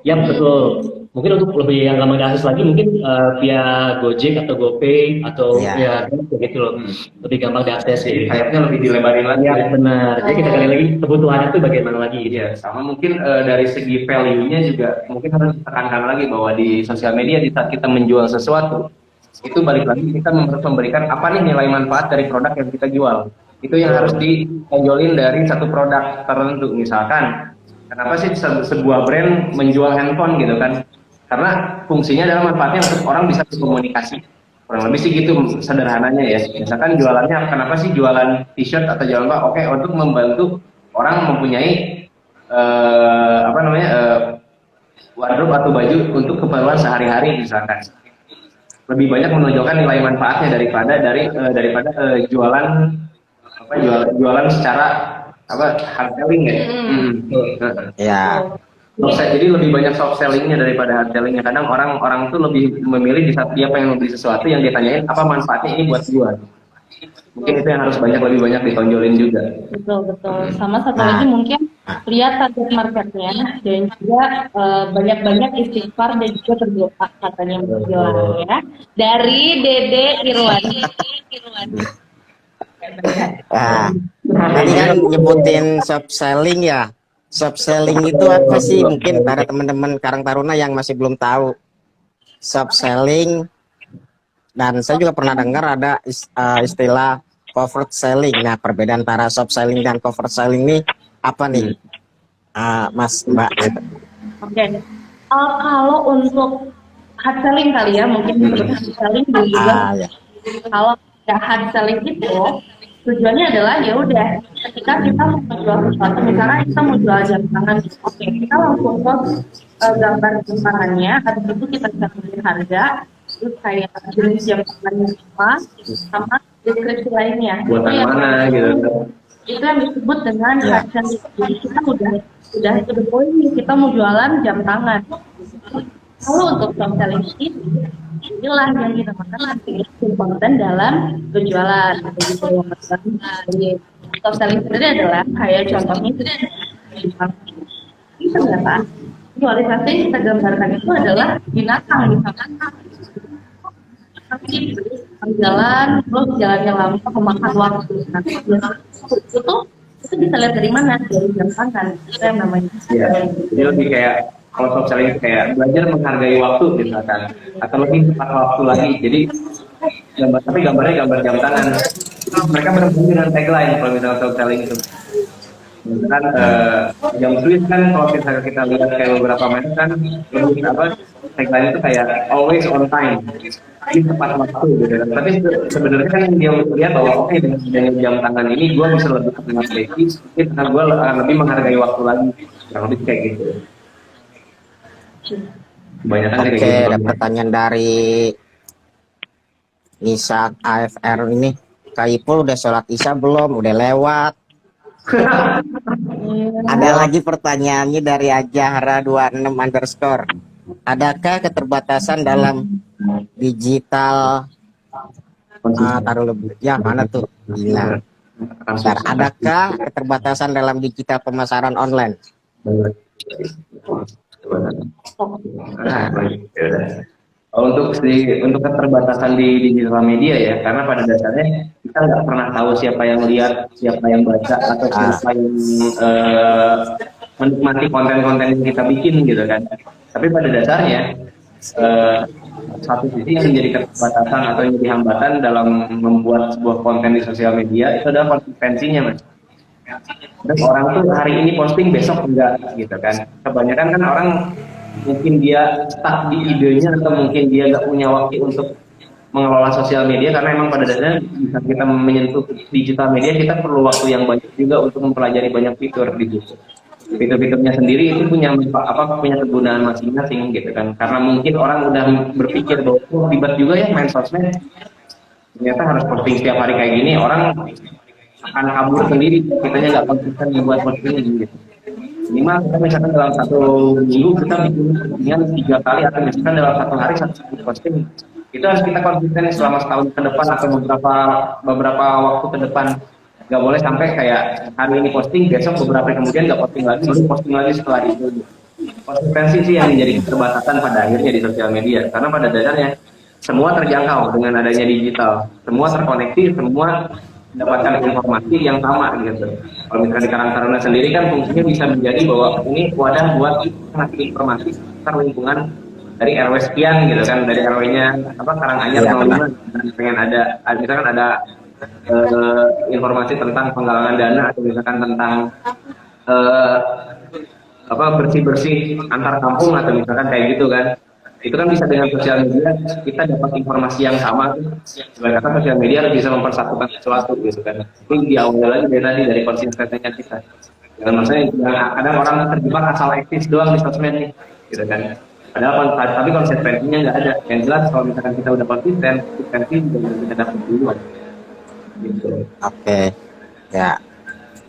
Ya betul. Mungkin untuk lebih yang gampang diakses lagi mungkin via Gojek atau GoPay atau ya kayak gitu loh. Lebih gampang diakses sih. Kayaknya lebih dilebarin lagi. Ya benar. Jadi kita kali lagi kebutuhannya itu bagaimana lagi gitu. Ya, sama mungkin dari segi value-nya juga mungkin harus ditekankan lagi bahwa di sosial media di saat kita menjual sesuatu itu balik lagi kita harus memberikan apa nih nilai manfaat dari produk yang kita jual. Itu yang harus ditonjolin dari satu produk tertentu. Misalkan kenapa sih sebuah brand menjual handphone gitu kan? Karena fungsinya adalah manfaatnya untuk orang bisa berkomunikasi. Kurang lebih sih gitu sederhananya ya. Misalkan jualannya, kenapa sih jualan t-shirt atau jualan apa? Oke, untuk membantu orang mempunyai wardrobe atau baju untuk keperluan sehari-hari misalkan. Lebih banyak menonjolkan nilai manfaatnya daripada jualan secara hard selling ya. Ya. Jadi lebih banyak soft sellingnya daripada hard sellingnya. Kadang orang tuh lebih memilih di saat dia pengen membeli sesuatu yang dia tanyain apa manfaatnya ini buat gua. Mungkin itu yang harus lebih banyak ditonjolin juga. Betul. Sama satu lagi mungkin lihat target marketnya dan juga banyak-banyak istighfar dan juga berdoa katanya jualannya dari Dede Irwandi. Tadi kan nyebutin soft selling ya. Soft selling itu apa sih? Mungkin ada teman-teman Karang Taruna yang masih belum tahu soft selling. Dan saya juga pernah dengar ada istilah covert selling. Nah, perbedaan antara soft selling dan covert selling ini apa nih, Mas Mbak? Oke. Kalau untuk hard selling kali ya, mungkin untuk hard selling dan juga kalau hard selling itu tujuannya adalah ya udah ketika kita mau menjual sesuatu, misalnya kita mau jual jam tangan, oke, kita langsung post gambar jam tangannya, habis itu kita kasih harga, terus kayak jenis jam tangannya apa, sama deskripsi lainnya. Buatan mana gitu. Itu yang disebut dengan hard selling. Jadi kita udah to the point nih, kita mau jualan jam tangan. Kalau untuk soft selling ini, inilah yang kita makan nanti konten dalam penjualan begitu ya Mas. Jadi soft selling sendiri adalah kayak contohnya itu ternyata visualisasi yang kita gambarkan itu adalah binatang misalkan jalan terus jalannya lama memakan waktu. Nah, itu bisa lihat dari mana, dari jam tangan itu yang namanya. Jadi lebih kayak kalau soft selling itu kayak belajar menghargai waktu misalkan, atau lebih tepat waktu lagi. Jadi gambarnya gambar jam tangan. Mereka berhubung dengan tagline kalau misalnya soft selling itu. Misalkan jam Swiss kan kalau kita lihat kayak beberapa merek kan lebih tagline itu kayak always on time. Ini tepat waktu gitu. Tapi sebenarnya kan dia lihat bahwa oke, dengan jam tangan ini gue bisa lebih memperbaiki, karena gue lebih menghargai waktu lagi. Kurang lebih kayak gitu. Oke, ada pertanyaan dari Nisa AFR ini. Kak Ipul udah sholat isya belum? Udah lewat. Ada lagi pertanyaannya dari Ajahra26_. Adakah keterbatasan dalam digital taruh lebih ya mana tuh? Gila. Bentar, adakah keterbatasan dalam digital pemasaran online? Untuk keterbatasan di digital media ya, karena pada dasarnya kita nggak pernah tahu siapa yang lihat, siapa yang baca, atau siapa yang menikmati konten-konten yang kita bikin gitu kan. Tapi pada dasarnya satu sisi yang menjadi keterbatasan atau yang menjadi hambatan dalam membuat sebuah konten di sosial media itu adalah konsistensinya, Mas. Terus orang tuh hari ini posting, besok enggak gitu kan. Kebanyakan kan orang mungkin dia stuck di idenya atau mungkin dia nggak punya waktu untuk mengelola sosial media, karena emang pada dasarnya bisa kita menyentuh digital media kita perlu waktu yang banyak juga untuk mempelajari banyak fitur di situ. Fitur-fiturnya sendiri itu punya punya kegunaan masing-masing gitu kan. Karena mungkin orang udah berpikir bahwa ribet juga ya main sosmed, ternyata harus posting setiap hari kayak gini, orang akan kabur sendiri, kitanya nggak konsisten membuat posting gitu. Minimal kita misalkan dalam satu minggu kita bikin postingan 3 kali, atau misalkan dalam satu hari 1 posting, itu harus kita konsisten selama setahun ke depan atau beberapa waktu ke depan. Nggak boleh sampai kayak hari ini posting, besok beberapa hari kemudian nggak posting lagi, baru posting lagi setelah itu. Konsistensi sih yang menjadi keterbatasan pada akhirnya di sosial media, karena pada dasarnya semua terjangkau dengan adanya digital, semua terkoneksi, semua mendapatkan informasi yang sama gitu. Kalau misalkan di Karang Taruna sendiri kan fungsinya bisa menjadi bahwa ini wadah buat ngasih informasi seputar lingkungan dari RW sekian gitu kan, dari RW-nya Karanganyar Ya, 05, pengen ada misalkan ada informasi tentang penggalangan dana, atau misalkan tentang bersih-bersih antar kampung, atau misalkan kayak gitu kan. Itu kan bisa dengan sosial media kita dapat informasi yang sama. Sebenarnya sosial media harus bisa mempersatukan sesuatu gitu kan. Ini di awal lagi dari konsistensinya kita. Dan maksudnya kadang orang terjebak asal eksis doang di sosmed nih, gitu kan. Padahal tapi konsistensinya nggak ada. Yang jelas kalau misalkan kita udah konsistensi juga kita dapat duluan. Gitu. Oke. Ya.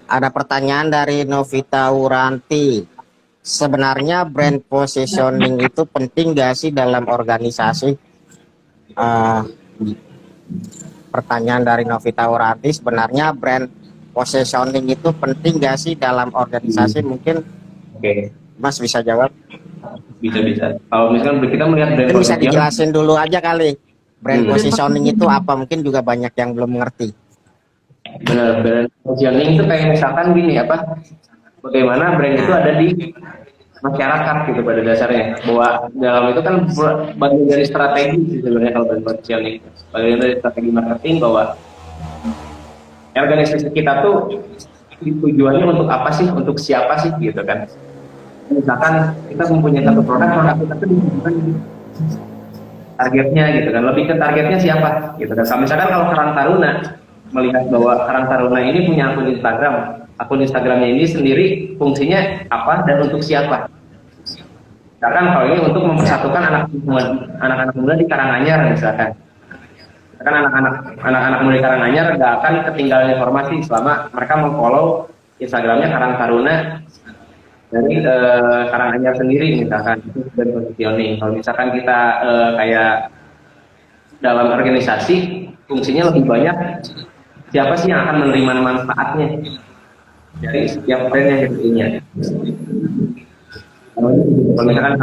Ada pertanyaan dari Novita Wuranti. Sebenarnya brand positioning itu penting gak sih dalam organisasi? Pertanyaan dari Novita Wuranti, sebenarnya brand positioning itu penting gak sih dalam organisasi? Mungkin Oke. Mas bisa jawab. Bisa. Kalau misalkan kita melihat brand Mungkin bisa positioning, dijelasin dulu aja kali. Brand positioning itu apa? Mungkin juga banyak yang belum mengerti. benar, brand positioning itu kayak misalkan gini bagaimana brand itu ada di masyarakat gitu pada dasarnya, bahwa dalam itu kan bagian dari strategi sih sebenarnya kalau brand positioning, bagian dari strategi marketing, bahwa organisasi kita tuh tujuannya untuk apa sih, untuk siapa sih gitu kan. Misalkan kita mempunyai satu produk kita tuh ditujukan targetnya gitu kan, lebih ke targetnya siapa gitu kan. Misalkan kalau Karang Taruna melihat bahwa Karang Taruna ini punya akun Instagramnya ini sendiri fungsinya apa dan untuk siapa. Misalkan kalau ini untuk mempersatukan anak-anak muda di Karanganyar misalkan. Misalkan anak-anak muda di Karanganyar nggak akan ketinggalan informasi selama mereka memfollow Instagramnya Karang Taruna dari Karanganyar sendiri misalkan. Itu dan positioning. Kalau misalkan kita kayak dalam organisasi fungsinya lebih banyak, siapa sih yang akan menerima manfaatnya dari setiap brand yang dibelinya. Kalau misalkan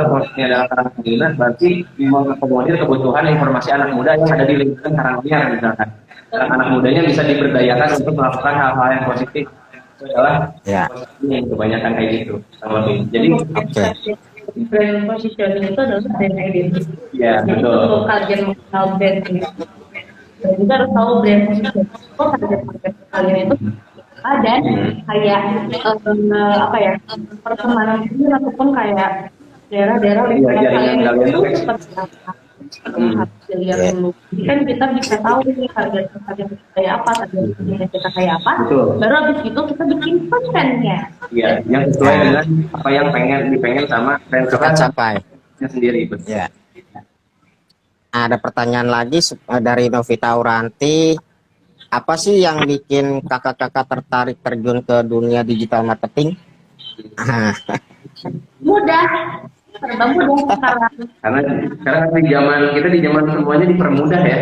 posisinya adalah Karang Taruna, berarti mengakomodir kebutuhan informasi anak muda yang ada di lingkungan Karanganyar misalkan. Anak mudanya bisa diberdayakan untuk melakukan hal-hal yang positif. Itu adalah yang kebanyakan kayak gitu. Jadi brand positioning itu adalah brand identity. Ya, Jadi betul. kalau kalian mengenal brand ini, dan juga harus tahu brand positioning itu target market kalian itu dan kayak pertemanan ini ataupun kayak daerah-daerah lingkungan kalian itu seperti apa. Hasil lihat dulu. Jadi kan kita bisa tahu nih target kita kayak apa, target kita kayak apa. Betul. Baru habis itu kita bikin kontennya. Iya, yang sesuai dengan apa yang dipengen sama brand Kita capai. sendiri. Ya. Ada pertanyaan lagi dari Novita Wuranti. Apa sih yang bikin kakak-kakak tertarik terjun ke dunia digital marketing? Mudah, serba mudah sekarang. Karena sekarang di zaman semuanya dipermudah ya.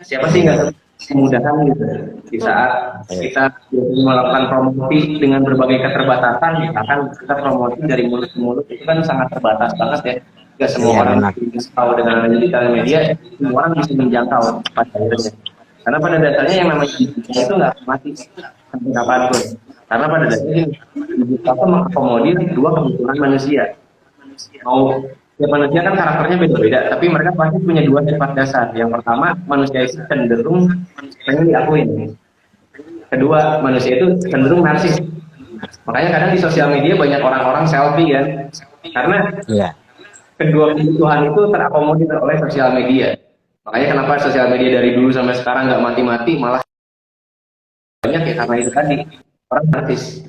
Siapa sih nggak kemudahan gitu di saat kita melakukan promosi dengan berbagai keterbatasan, misalkan kita promosi dari mulut ke mulut itu kan sangat terbatas banget ya. Gak semua orang bisa tahu dengan digital media, semua orang bisa menjangkau pada akhirnya. Karena pada dasarnya yang namanya digital itu nggak mati sampai kapanpun. Karena pada dasarnya digital itu mengakomodir dua kebutuhan manusia. Mau tiap manusia kan karakternya beda-beda, tapi mereka pasti punya dua sifat dasar. Yang pertama, manusia itu cenderung pengen diakuin. Kedua, manusia itu cenderung narsis. Makanya kadang di sosial media banyak orang-orang selfie kan, karena Iya. kedua kebutuhan itu terakomodir oleh sosial media. Makanya kenapa sosial media dari dulu sampai sekarang nggak mati-mati, malah banyak ya karena itu tadi orang narsis.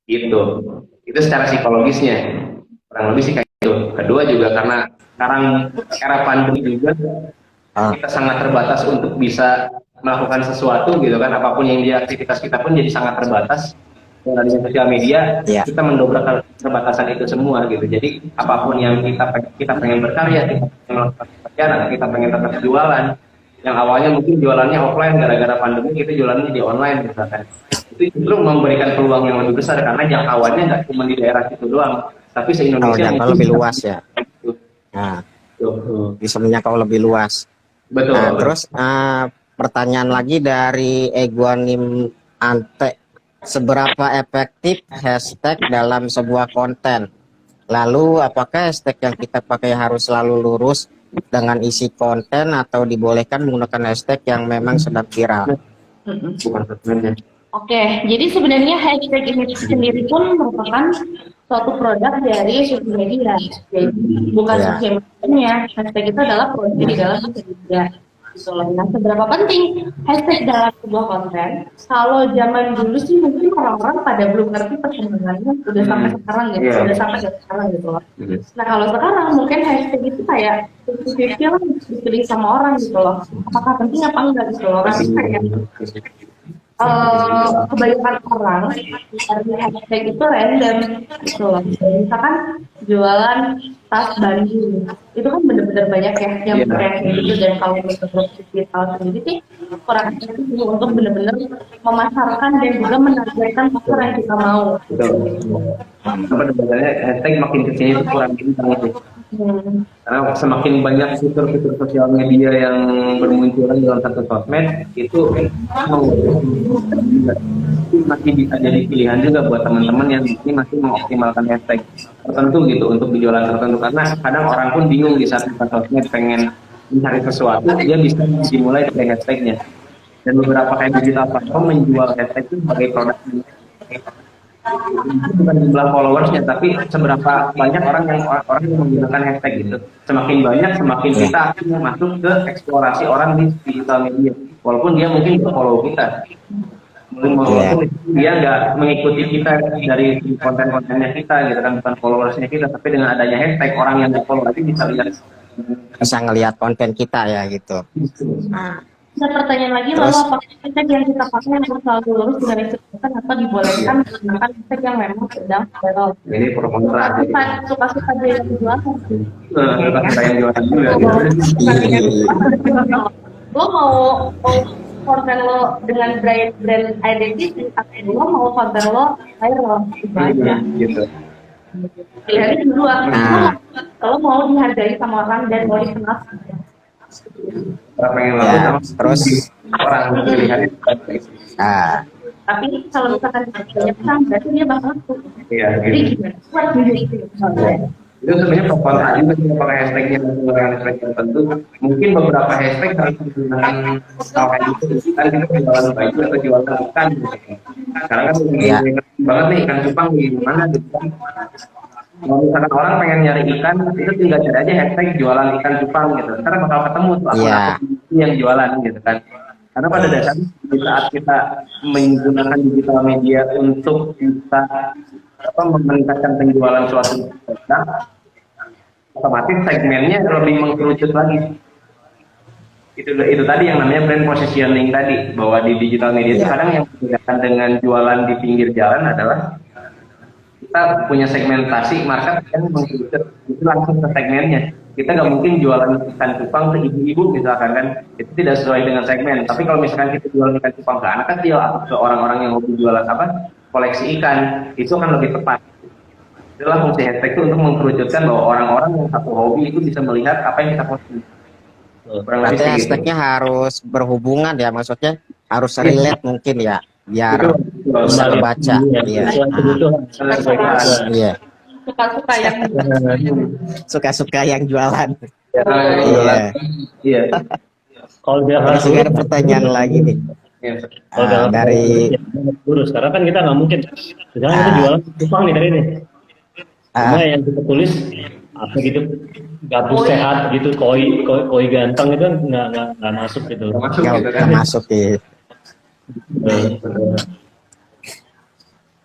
Gitu. Itu secara psikologisnya. Kurang lebih sih kayak gitu. Kedua juga karena sekarang era pandemi juga kita sangat terbatas untuk bisa melakukan sesuatu gitu kan, apapun yang dia aktivitas kita pun jadi sangat terbatas. Dengan adanya sosial media, Iya. kita mendobrak keterbatasan itu semua gitu. Jadi apapun yang kita pengen berkarya, kita pengen melakukan pekerjaan, atau kita pengen tetap jualan, yang awalnya mungkin jualannya offline gara-gara pandemi, kita jualannya di online misalkan. Itu justru memberikan peluang yang lebih besar karena jangkauannya nggak cuma di daerah itu doang, tapi Kalau se-Indonesia jangkau lebih luas ya. Nah, bisa menjangkau lebih luas. Betul. Nah, terus pertanyaan lagi dari Eguanim Ante. Seberapa efektif hashtag dalam sebuah konten? Lalu apakah hashtag yang kita pakai harus selalu lurus dengan isi konten atau dibolehkan menggunakan hashtag yang memang sedang viral? Bukan sebenarnya. Oke, jadi sebenarnya hashtag ini sendiri pun merupakan suatu produk dari sosial media. Jadi bukan Ya. sosial media, hashtag itu adalah produk di dalam sosial media. Nah, seberapa penting hashtag dalam sebuah konten? Kalau zaman dulu sih mungkin orang-orang pada belum ngerti perkembangannya, udah sampai sekarang ya, Iya. udah sampai sekarang gitu loh. Nah, kalau sekarang mungkin hashtag itu kayak 50-50 lah, dipilih sama orang gitu loh. Apakah penting apa enggak gitu loh? Karena kayak kebanyakan orang dari hashtag itu random gitu loh. Misalkan jualan tas Bandung, itu kan bener-bener banyak ya yang Iya. kayak gitu. Dan kalau menurut digital sendiri sih kurang efektif untuk bener-bener memasarkan dan juga menargetkan pasar yang kita mau. Betul. Pada dasarnya hashtag makin kesini itu kurang bintang itu. Karena semakin banyak fitur-fitur sosial media yang bermunculan dalam satu sosmed, itu masih bisa jadi pilihan juga buat teman-teman yang ini masih mengoptimalkan hashtag tertentu gitu untuk penjualan tertentu. Karena kadang orang pun bingung di saat buka sosmed pengen mencari sesuatu, dia bisa dimulai dari hashtagnya. Dan beberapa kayak digital platform menjual hashtag itu sebagai produk. Itu bukan jumlah followersnya, tapi seberapa banyak orang yang menggunakan hashtag gitu. Semakin banyak, semakin kita akan masuk ke eksplorasi orang di digital media. Walaupun dia mungkin follow kita, walaupun dia nggak mengikuti kita dari konten-kontennya kita gitu kan, bukan followersnya kita, tapi dengan adanya hashtag orang yang nggak follow lagi bisa lihat. Bisa ngelihat konten kita ya gitu. Ada pertanyaan lagi, lalu apakah hashtag yang kita pakai harus selalu lurus dengan disebutkan atau dibolehkan menggunakan hashtag yang memang sedang viral? Ini pro kontra. Suka-suka dia yang jualan. Saya jualan juga. Lo mau konten lo dengan brand identity atau lo mau konten lo viral? Itu aja. Gitu. Pilihannya kedua, kalau mau dihargai sama orang dan mau dikenal. Pengen Ya, terus orang pilihannya. Tapi kalau misalkan banyak pesan, berarti dia bakal laku. Iya, Jadi gitu. gimana? Buat gitu. Itu sebenarnya pro kontra juga sih pakai hashtagnya menggunakan hashtag tertentu. Mungkin beberapa hashtag harus menggunakan hal kayak gitu. Kan kita jualan baju atau jualan ikan gitu. Sekarang kan banget nih ikan cupang di mana gitu kan. Kalau misalkan orang pengen nyari ikan, itu tinggal cari aja hashtag jualan ikan cupang gitu. Ntar bakal ketemu tuh akun yang jualan gitu kan. Karena pada dasarnya di saat kita menggunakan digital media untuk bisa meningkatkan penjualan suatu produk, otomatis segmennya lebih mengkerucut lagi. Itu tadi yang namanya brand positioning tadi, bahwa di digital media itu kadang yang membedakan dengan jualan di pinggir jalan adalah kita punya segmentasi market yang mengkerucut, itu langsung ke segmennya. Kita nggak mungkin jualan ikan cupang ke ibu-ibu misalkan kan, itu tidak sesuai dengan segmen. Tapi kalau misalkan kita jualan ikan cupang ke anak kecil atau ke orang-orang yang hobi jualan koleksi ikan, itu akan lebih tepat. Itulah fungsi hashtag itu untuk mengkerucutkan bahwa orang-orang yang satu hobi itu bisa melihat apa yang kita posting. Berarti hashtagnya harus berhubungan ya, maksudnya harus relate mungkin ya. biar Betul. bisa Kembali kebaca. Iya. sesuai kebutuhan, sesuai kebutuhan. Iya. Suka-suka yang Suka-suka yang jualan. Ya, Iya. iya. Kalau dia Ini harus juga ada pertanyaan lagi nih. Iya. kalau dia harus Dari lurus, karena kan kita nggak mungkin. Misalnya kita jualan kupang nih dari ini. Cuma ah, yang kita tulis apa gitu gabus sehat gitu, koi ganteng itu kan nggak masuk gitu. Masuk nggak gitu kan. nggak masuk ya.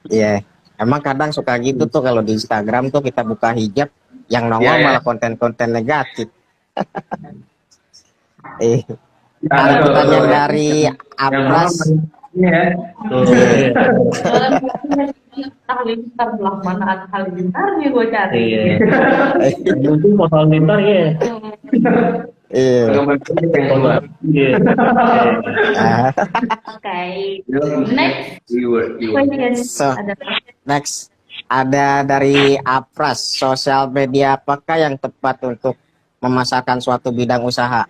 Iya. Emang kadang suka gitu tuh kalau di Instagram tuh kita buka hijab yang nongol Iya, iya. malah konten-konten negatif. Eh, Ya, ada betul, pertanyaan betul. dari Yang Apras. ini ya. Tuh, iya. halilintar belah mana halilintarnya gue cari. Iya. Mungkin pasal lintar ya. Iya. Iya. Ah, Oke. Next question So- adalah next ada dari Apras, sosial media apakah yang tepat untuk memasarkan suatu bidang usaha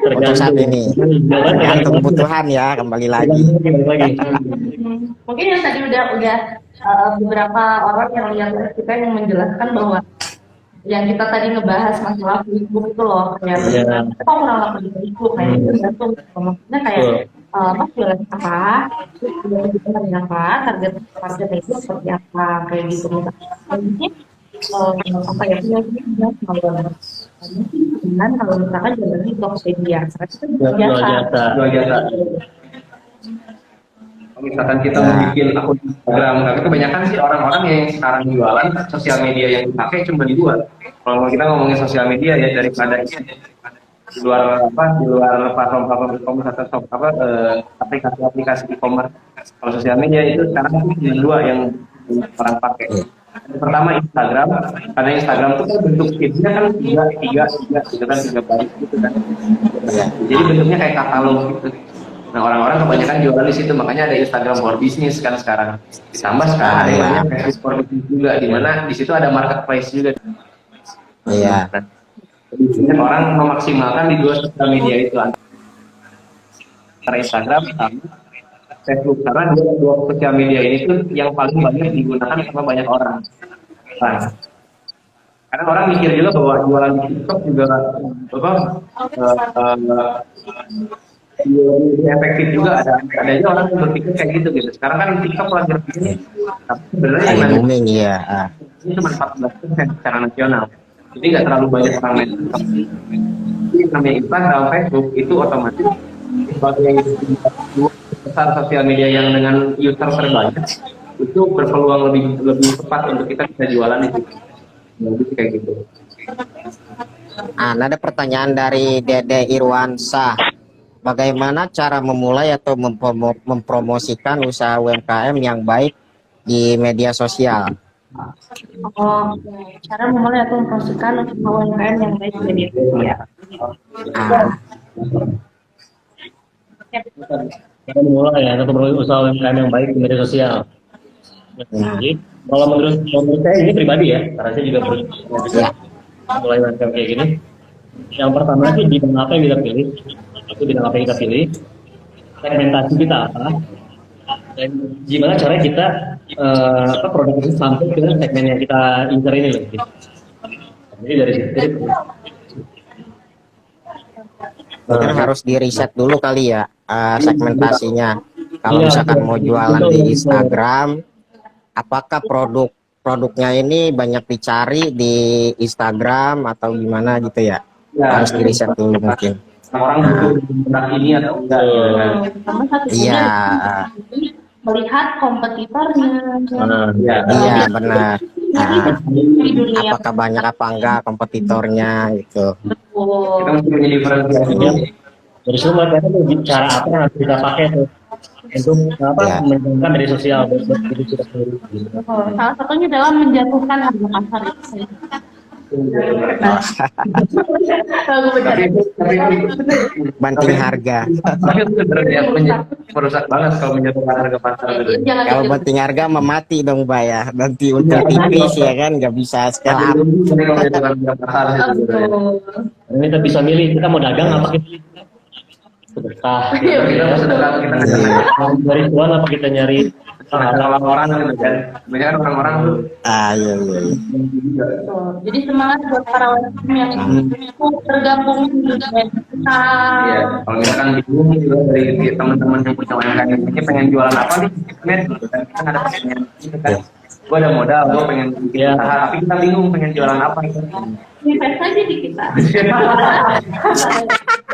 untuk saat ini? Tergantung kebutuhan ya, kembali lagi. mungkin yang tadi udah beberapa orang yang lihat live kita yang menjelaskan bahwa yang kita tadi ngebahas masalah Facebook itu loh kayak Iya. kok orang laku di Facebook kayak itu tergantung maksudnya kayak mas jualan apa, terus jualan apa, target itu seperti apa kayak gitu misalnya apa ya punya dengan kalau misalkan jualan di Tokopedia karena itu biasa. Jual jasa. Kalau misalkan kita mau bikin akun Instagram, tapi kebanyakan sih orang-orang yang sekarang jualan sosial media yang dipakai cuma dibuat. Kalau kita ngomongin sosial media ya daripada di luar platform e-commerce atau aplikasi e-commerce. Kalau sosial media itu sekarang cuma dua yang orang pakai. Yang pertama Instagram, karena Instagram itu kan bentuk feednya kan tiga gitu kan, 3 baris gitu kan. Jadi bentuknya kayak katalog gitu. Nah orang-orang kebanyakan jualan di situ, makanya ada Instagram for Business kan sekarang. Ditambah sekarang ada yang namanya Facebook for Business juga, di mana di situ ada marketplace juga. Iya. Nah, orang memaksimalkan di dua sosial media itu antara Instagram sama Facebook, karena dua sosial media ini tuh yang paling banyak digunakan sama banyak orang. Nah, karena orang mikir juga bahwa jualan di TikTok juga lebih efektif juga, ada aja orang yang berpikir kayak gitu. Sekarang kan TikTok lagi begini, tapi sebenarnya yang Lagi booming ya. ini cuma 14% secara nasional, jadi nggak terlalu banyak orang main TikTok. Jadi yang namanya Instagram, Facebook itu otomatis sebagai besar sosial media yang dengan user terbanyak itu berpeluang lebih tepat untuk kita bisa jualan di situ. Jadi kayak gitu. Ada pertanyaan dari Dede Irwansyah. Bagaimana cara memulai atau mempromosikan usaha UMKM yang baik di media sosial? Cara memulai atau mempromosikan usaha UMKM yang baik di media sosial. Cara memulai ya, atau memulai usaha UMKM yang baik di media sosial. Jadi, kalau menurut saya ini pribadi ya, karena saya juga mulai UMKM kayak gini. Yang pertama sih bidang apa yang kita pilih, segmentasi kita apa, dan gimana caranya kita produk itu sampai ke segmen yang kita incer ini loh. Gitu. Jadi dari situ. Mungkin harus di riset dulu kali ya segmentasinya. Kalau misalkan mau jualan di Instagram, apakah produknya ini banyak dicari di Instagram atau gimana gitu ya? Harus di riset dulu mungkin. Orang butuh produk ini atau enggak? Sama satu Iya, melihat kompetitornya. iya benar. Di dunia Apakah banyak apa enggak kompetitornya gitu? Kita mesti punya diferensiasi. Dari semua cara cara apa yang harus kita pakai tuh untuk menjangkau dari sosial buat diri kita sendiri. Salah satunya adalah menjatuhkan harga pasar. Banting harga. Tapi sebenarnya merusak banget kalau menjatuhkan harga pasar. Kalau banting harga memati dong Mbak ya. Nanti untuk tipis ya kan nggak bisa scale up. Ini kita bisa milih kita mau dagang apa gitu. sedekah. Kita mau sedekah, kita Nyari cuan apa kita nyari nolong orang gitu kan. Biasanya kan orang-orang tuh Iya, iya, iya. Tuh. Jadi semangat buat para UMKM yang tergabung di kita. Iya, kalau misalkan bingung juga dari teman-teman yang punya UMKM ini pengen jualan apa nih, net gitu kan, kita ada pengen gitu kan, gue ada modal, gue pengen bikin usaha, tapi kita bingung pengen jualan apa gitu. Invest aja di kita.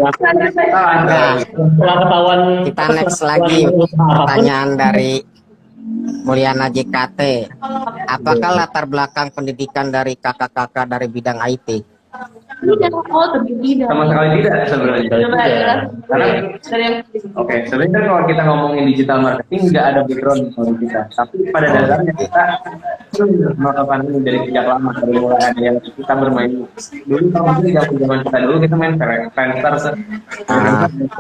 Nah, setelah ketahuan kita next lagi pertanyaan dari Mulyana JKT. Apakah latar belakang pendidikan dari kakak-kakak dari bidang IT? Tidak, tidak. Sama sekali tidak sebenarnya. Coba jelas. Karena Dari yang oke, sebenarnya kan kalau kita ngomongin digital marketing nggak ada background kalau kita, tapi pada dasarnya kita melakukan ini dari sejak lama, dari mulai ada yang kita bermain dulu. Kalau mungkin zaman kita dulu kita main Friendster,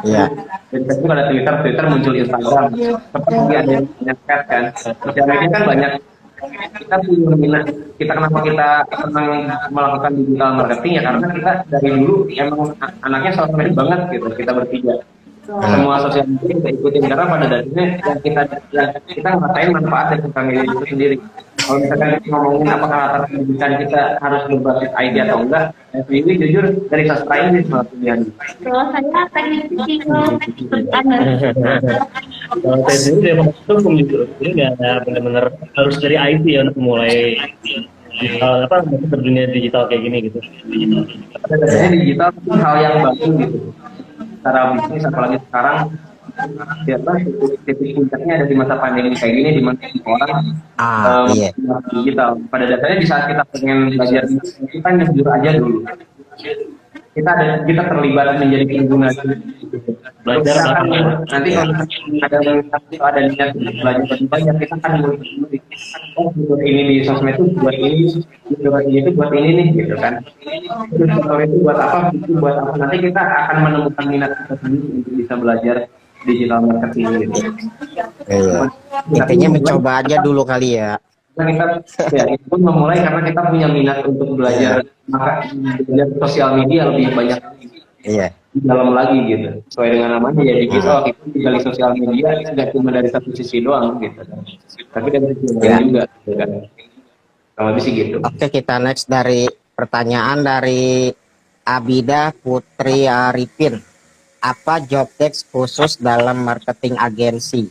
Iya. dan Facebook ada Twitter muncul Instagram, seperti ada yang punya chat kan, sosial media kan banyak. Kita punya minat, kita kenapa kita senang melakukan digital marketing ya karena kita dari dulu emang anaknya sosial media banget gitu, kita bertiga. Semua sosial media kita ikutin karena pada dasarnya yang kita ngerasain manfaat dari sosial media itu sendiri. Kalau misalkan kita ngomongin apakah latar pendidikan kita harus berbasis ID atau enggak, ini jujur dari sastra Inggris malah pilihan. kalau saya teknik sipil Anda. kalau saya sendiri dari fakultas hukum jujur, ini nggak ada benar-benar harus dari IT ya untuk mulai digital masuk ke dunia digital kayak gini gitu. Pada dasarnya digital itu hal yang baru gitu. Secara bisnis apalagi sekarang titik puncaknya ada di masa pandemi kayak gini di mana orang Iya. digital. Pada dasarnya di saat kita pengen belajar kita jujur aja dulu. Kita terlibat menjadi pengguna Belajar apa? nanti kalau ada niat untuk belajar lebih banyak kita akan buat ini di sosmed itu buat ini itu buat ini nih gitu kan. Terus kalau itu buat apa itu buat apa nanti kita akan menemukan minat kita sendiri untuk bisa belajar digital marketing gitu. Iya. Intinya mencoba aja dulu kali ya. Kita ya itu pun memulai karena kita punya minat untuk belajar maka belajar sosial media lebih banyak Iya. di dalam lagi gitu. Sesuai dengan namanya ya digital itu tinggal di sosial media tidak cuma dari satu sisi doang gitu kan. Tapi dari sisi lain juga gitu kan. Kalau lebih sih gitu. Oke, kita next dari pertanyaan dari Abida Putri Arifin. Apa job desk khusus dalam marketing agensi?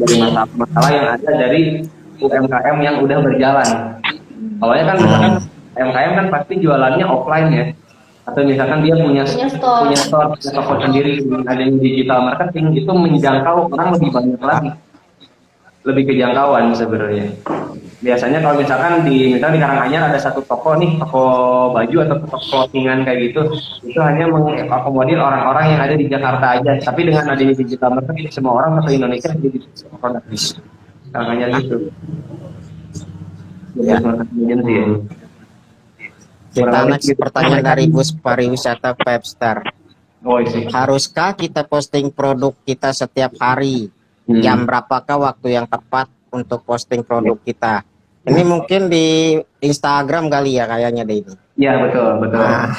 Dari masalah yang ada dari UMKM yang udah berjalan. Awalnya kan misalkan UMKM kan pasti jualannya offline ya. Atau misalkan dia punya store, punya toko sendiri, ada yang digital marketing itu menjangkau orang lebih banyak lagi. Lebih kejangkauan sebenarnya. Biasanya kalau misalkan di Karanganyar ada satu toko nih, toko baju atau toko clothingan kayak gitu, itu hanya mengakomodir orang-orang yang ada di Jakarta aja. Tapi dengan adanya digital marketing, semua orang ke Indonesia jadi produk Karanganyar gitu. Ya. Agensi ya. Kita next pertanyaan dari Bus Pariwisata Webster. Oh, isi. Haruskah kita posting produk kita setiap hari? Jam berapakah waktu yang tepat untuk posting produk kita? Ini mungkin di Instagram kali ya kayaknya deh ini. Iya betul. Kita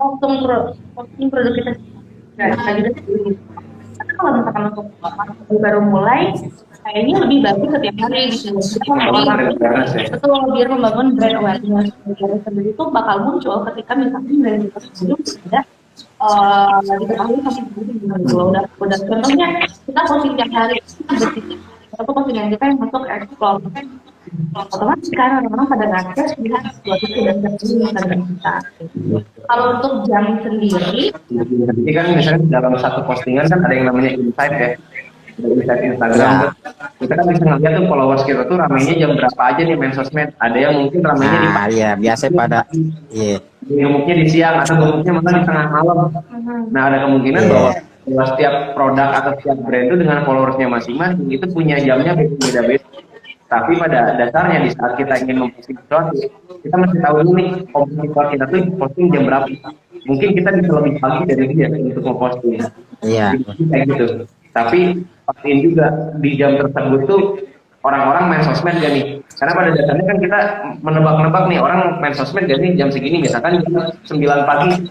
posting produk kita. Tapi kalau misalkan untuk baru mulai, kayaknya lebih bagus setiap hari gitu. Betul, biar membangun brand awareness sendiri itu bakal muncul ketika misalkan brand kita sendiri sudah diketahui sampai udah contohnya kita posting tiap hari atau postingan kita yang masuk explore otomatis sekarang orang pada ngakses lihat suatu dan Instagram kita. Kalau untuk jam sendiri jadi kan misalnya dalam satu postingan kan ada yang namanya insight ya, insight Instagram kita kan bisa ngeliat tuh followers kita tuh ramainya jam berapa aja nih main sosmed. Ada yang mungkin ramainya di pagi, Iya, biasanya pada gemuknya di siang atau gemuknya malah di tengah malam. Nah ada kemungkinan bahwa setiap produk atau setiap brand itu dengan followersnya masing-masing itu punya jamnya beda-beda. Tapi pada dasarnya di saat kita ingin memposting sesuatu, kita mesti tahu dulu nih kompetitor kita tuh posting jam berapa. Mungkin kita bisa lebih pagi dari dia untuk memposting. Iya. Kayak gitu. Tapi pastiin juga di jam tersebut tuh orang-orang main sosmed gak nih? Karena pada dasarnya kan kita menebak-nebak nih orang main sosmed jadi jam segini, misalkan jam 9 pagi.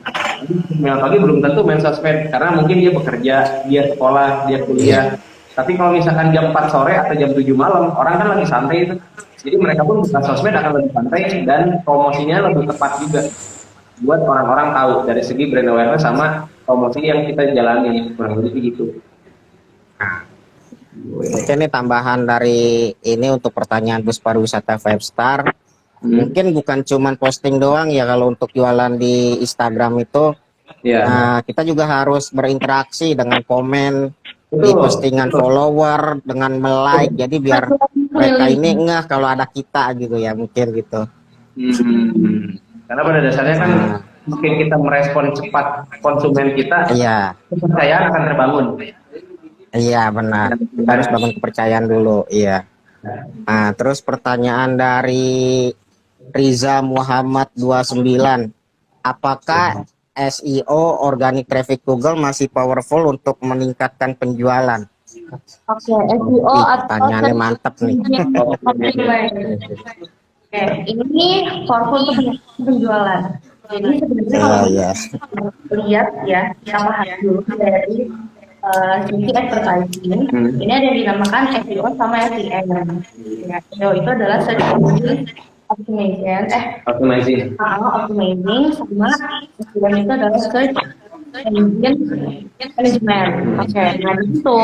9 pagi belum tentu main sosmed karena mungkin dia bekerja, dia sekolah, dia kuliah. Tapi kalau misalkan jam 4 sore atau jam 7 malam, orang kan lagi santai itu. Jadi mereka pun buka sosmed akan lebih santai dan promosinya lebih tepat juga buat orang-orang tahu dari segi brand awareness sama promosi yang kita jalani, kurang lebih gitu. Oke, ini tambahan dari ini untuk pertanyaan bus pariwisata 5 star. Mungkin bukan cuman posting doang ya kalau untuk jualan di Instagram itu. Ya. Nah, kita juga harus berinteraksi dengan komen di Betul. postingan follower, dengan like. Jadi biar mereka ini ngeh kalau ada kita gitu ya, mungkin gitu. Karena pada dasarnya kan mungkin kita merespon cepat konsumen kita, Iya, kepercayaan akan terbangun. iya benar. Kita harus bangun kepercayaan dulu, iya. Nah, terus pertanyaan dari Riza Muhammad 29. Apakah SEO organic traffic Google masih powerful untuk meningkatkan penjualan? Oke, SEO Ih, atau pertanyaannya mantap nih. Oke, ini powerful untuk penjualan. Jadi sebenarnya kalau Iya. kita lihat ya, kita pahami dulu dari sisi advertising. Ini ada yang dinamakan SEO sama SEM. Ya, SEO itu adalah search engine optimization, Optimizing. optimizing, sama SEM itu adalah search engine management. Oke, nah di situ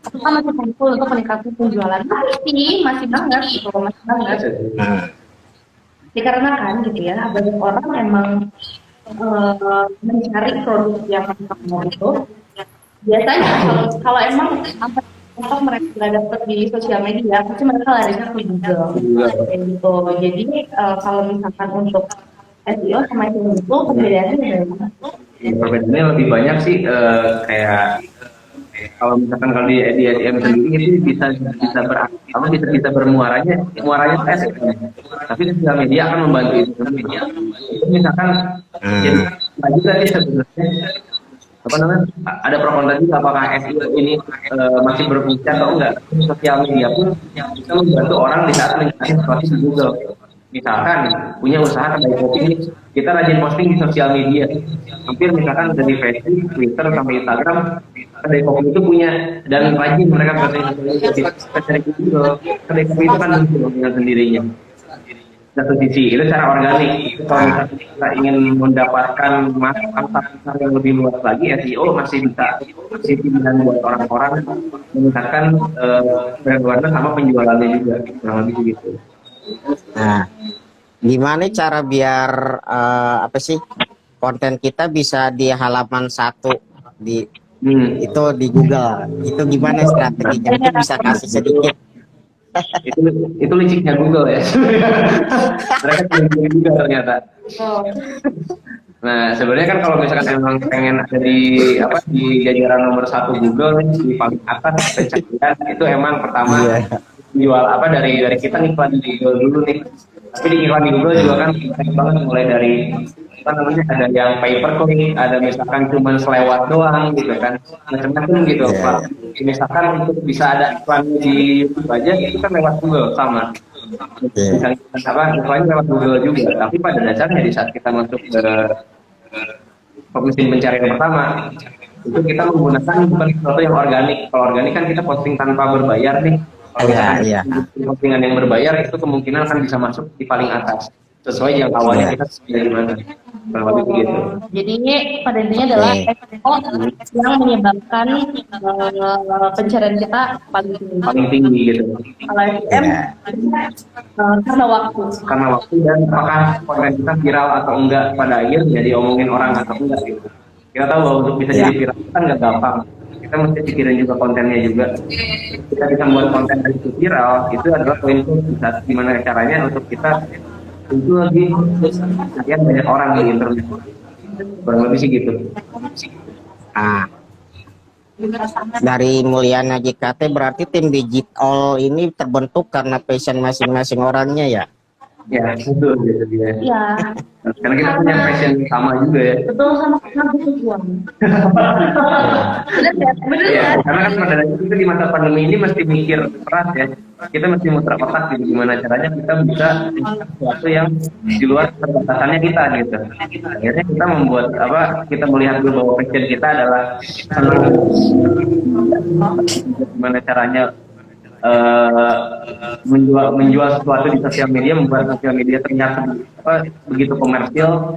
itu kan masih powerful untuk meningkatkan penjualan. Tapi masih banget gitu, masih banget. Dikarenakan gitu ya, banyak orang emang mencari produk yang mau itu. Biasanya kalau emang apa untuk mereka nggak dapet di sosial media, pasti mereka larinya ke Google. Kayak gitu. Jadi kalau misalkan untuk SEO sama SEO itu perbedaannya adalah Perbedaannya lebih banyak sih kayak kalau misalkan kalau di SEM sendiri itu bisa bermuaranya SEM. Tapi sosial media akan membantu itu sendiri. Itu misalkan jadi lagi tadi sebenarnya apa namanya ada pro kontra juga apakah SEO ini masih berfungsi atau enggak. Sosial media pun bisa membantu orang di saat mencari sesuatu di Google. Misalkan punya usaha kedai kopi ini, kita rajin posting di sosial media. Hampir misalkan dari Facebook, Twitter, sampai Instagram, kedai kopi itu punya dan rajin mereka posting di kedai Google. Kedai kopi itu kan muncul dengan sendirinya. Satu sisi itu cara organik. Kalau misalnya kita ingin mendapatkan pasar yang lebih luas lagi, SEO masih bisa pilihan buat orang-orang meningkatkan brand awareness sama penjualannya juga, kurang lebih begitu. Nah, gimana cara biar apa sih konten kita bisa di halaman 1 di itu di Google? Itu gimana strateginya? Itu bisa kasih sedikit. itu liciknya Google ya. Mereka punya juga ternyata. Nah sebenarnya kan kalau misalkan emang pengen ada di jajaran nomor 1 Google di paling atas pencarian itu emang pertama jual dari kita ngiklan di Google dulu nih. Tapi di iklan di Google juga kan banyak banget mulai dari ada yang pay per click, ada misalkan cuma selewat doang gitu kan, macam-macam gitu. Misalkan untuk bisa ada iklan di YouTube aja itu kan lewat Google sama. Misalnya iklannya lewat Google juga. Tapi pada dasarnya di saat kita masuk ke mesin pencarian pertama itu kita menggunakan bukan sesuatu yang organik. Kalau organik kan kita posting tanpa berbayar nih. Kalau postingan yang berbayar itu kemungkinan akan bisa masuk di paling atas sesuai yang awalnya kita dari mana. Jadi ini pada intinya adalah SEO yang menyebabkan pencarian kita paling tinggi gitu. Kalau SEM karena waktu dan apakah konten kita viral atau enggak pada akhir jadi omongin orang atau enggak gitu. Kita tahu bahwa untuk bisa jadi viral kan nggak gampang. Kita mesti pikirin juga kontennya juga. Kita bisa membuat konten dari itu viral itu adalah poin bisa gimana caranya untuk kita itu lagi kalian banyak orang di internet, kurang lebih sih gitu. Dari Mulyana JKT berarti tim Digital ini terbentuk karena passion masing-masing orangnya ya? Ya, betul gitu dia. Iya, Karena kita punya passion sama juga ya. betul sama karena butuh uang. Bener ya? Bener Iya, ya? karena kan pada dasarnya kita di masa pandemi ini mesti mikir keras ya. Kita mesti muter otak gitu gimana caranya kita bisa sesuatu yang di luar keterbatasannya kita gitu. Akhirnya kita membuat apa? Kita melihat dulu bahwa passion kita adalah senang gimana caranya menjual sesuatu di sosial media, membuat sosial media ternyata begitu komersil.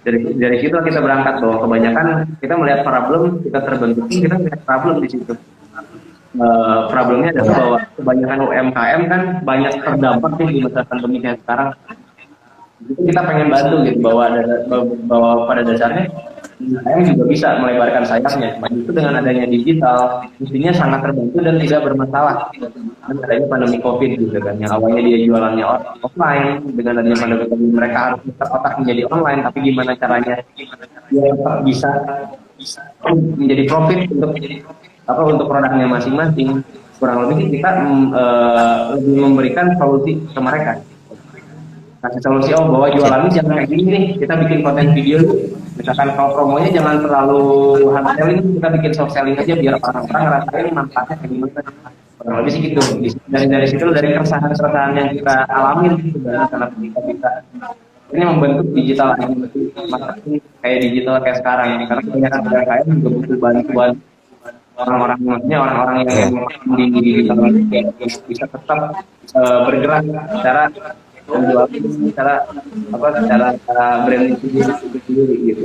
Dari situ kita berangkat bahwa kebanyakan kita melihat problem, kita terbentuk, kita melihat problem di situ. Problemnya adalah bahwa kebanyakan UMKM kan banyak terdampak nih di masa pandemi yang sekarang. Itu kita pengen bantu gitu bahwa pada dasarnya UMKM juga bisa melebarkan sayapnya. Itu dengan adanya digital, mestinya sangat terbantu dan tidak bermasalah. Dengan adanya pandemi COVID gitu kan, yang awalnya dia jualannya offline, dengan adanya pandemi COVID mereka harus terotak menjadi online. Tapi gimana caranya dia tetap bisa menjadi profit untuk produknya masing-masing. Kurang lebih kita lebih memberikan solusi ke mereka, kasih solusi bahwa jualannya jangan kayak gini nih, kita bikin konten video misalkan kalau promonya jangan terlalu hard selling, kita bikin soft selling aja biar orang-orang ngerasain manfaatnya kayak gimana. Kurang lebih sih gitu. Dari situ dari keresahan yang kita alamin sebenarnya karena kita bisa ini membentuk digital marketing kayak digital kayak sekarang, karena kebanyakan UMKM juga butuh bantuan orang-orang, maksudnya orang-orang yang di digital bisa tetap bergerak secara menjual secara branding sendiri gitu.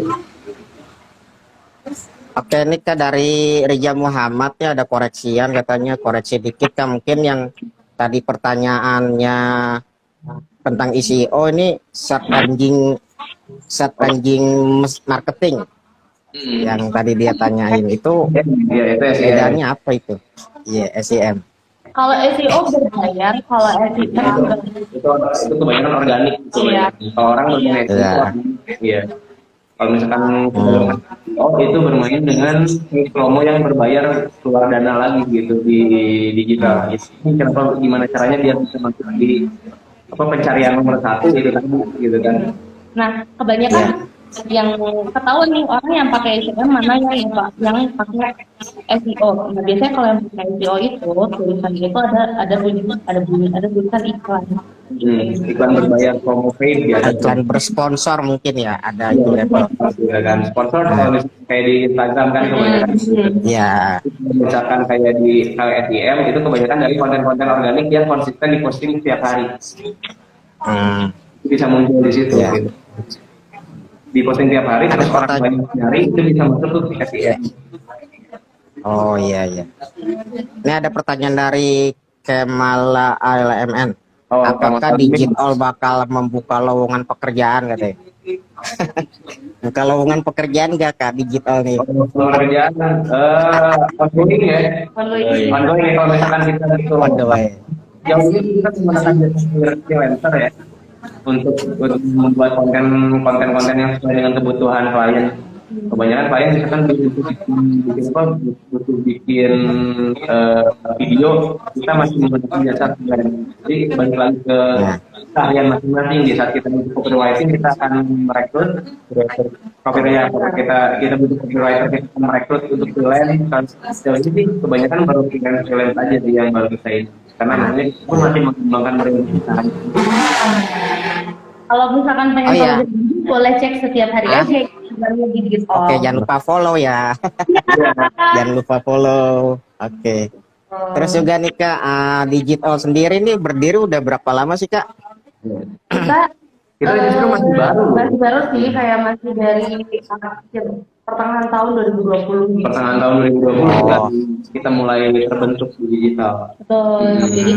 Oke, ini Kak dari Rija Muhammad ya, ada koreksian katanya, koreksi dikit Kak, mungkin yang tadi pertanyaannya tentang ICO ini search engine marketing yang tadi dia tanyain itu bedanya apa itu? Iya, SEM. Kalau SEO berbayar, kalau SEM itu kebanyakan organik. Iya. Kalau orang bermain SEO, iya. Kalau misalkan itu bermain dengan promo yang berbayar keluar dana lagi gitu di digital. Ini contoh gimana caranya dia bisa masuk di pencarian nomor 1 gitu kan. Nah, kebanyakan yang ketahuan nih orang yang pakai SEM mana yang pakai SEO. Nah, biasanya kalau yang pakai SEO itu tulisan itu ada tulisan iklan. Iklan berbayar, promo paid ya. Iklan bersponsor mungkin ya, ada itu level. Ya kan, sponsor kalau misalnya kayak di Instagram kan kebanyakan. Ya. Misalkan kayak di SEM itu kebanyakan dari konten-konten organik yang konsisten diposting setiap hari. Itu bisa muncul di situ. Ya. Gitu. Diposting tiap hari, terus orang banyak nyari itu bisa masuk tuh ke SEM. Oh iya. Ini ada pertanyaan dari Kemala ALMN. Apakah digital bakal membuka lowongan pekerjaan katanya? Buka lowongan pekerjaan nggak Kak digital nih? Pekerjaan ongoing ya. Ongoing kalau misalkan kita itu jauh ini kita menggunakan freelancer ya untuk membuat konten yang sesuai dengan kebutuhan klien. Kebanyakan klien misalkan butuh bikin video, kita masih menggunakan jasa freelance. Jadi balik lagi ke keahlian masing-masing. Di saat kita butuh copywriting, kita akan merekrut kita butuh copywriter, kita akan merekrut untuk freelance. Sejauh ini sih kebanyakan baru freelance aja sih yang baru kita ini, karena namanya itu masih mengembangkan brand kita. Kalau misalkan pengen tahu boleh cek setiap hari aja Digital. Oke, jangan lupa follow ya. Jangan lupa follow. Oke. Terus juga nih Kak, Digital sendiri nih berdiri udah berapa lama sih Kak? Kita justru masih baru. Masih baru sih, kayak masih dari pertengahan tahun 2020. Pertengahan tahun 2020 kita mulai terbentuk di digital. Betul. Jadi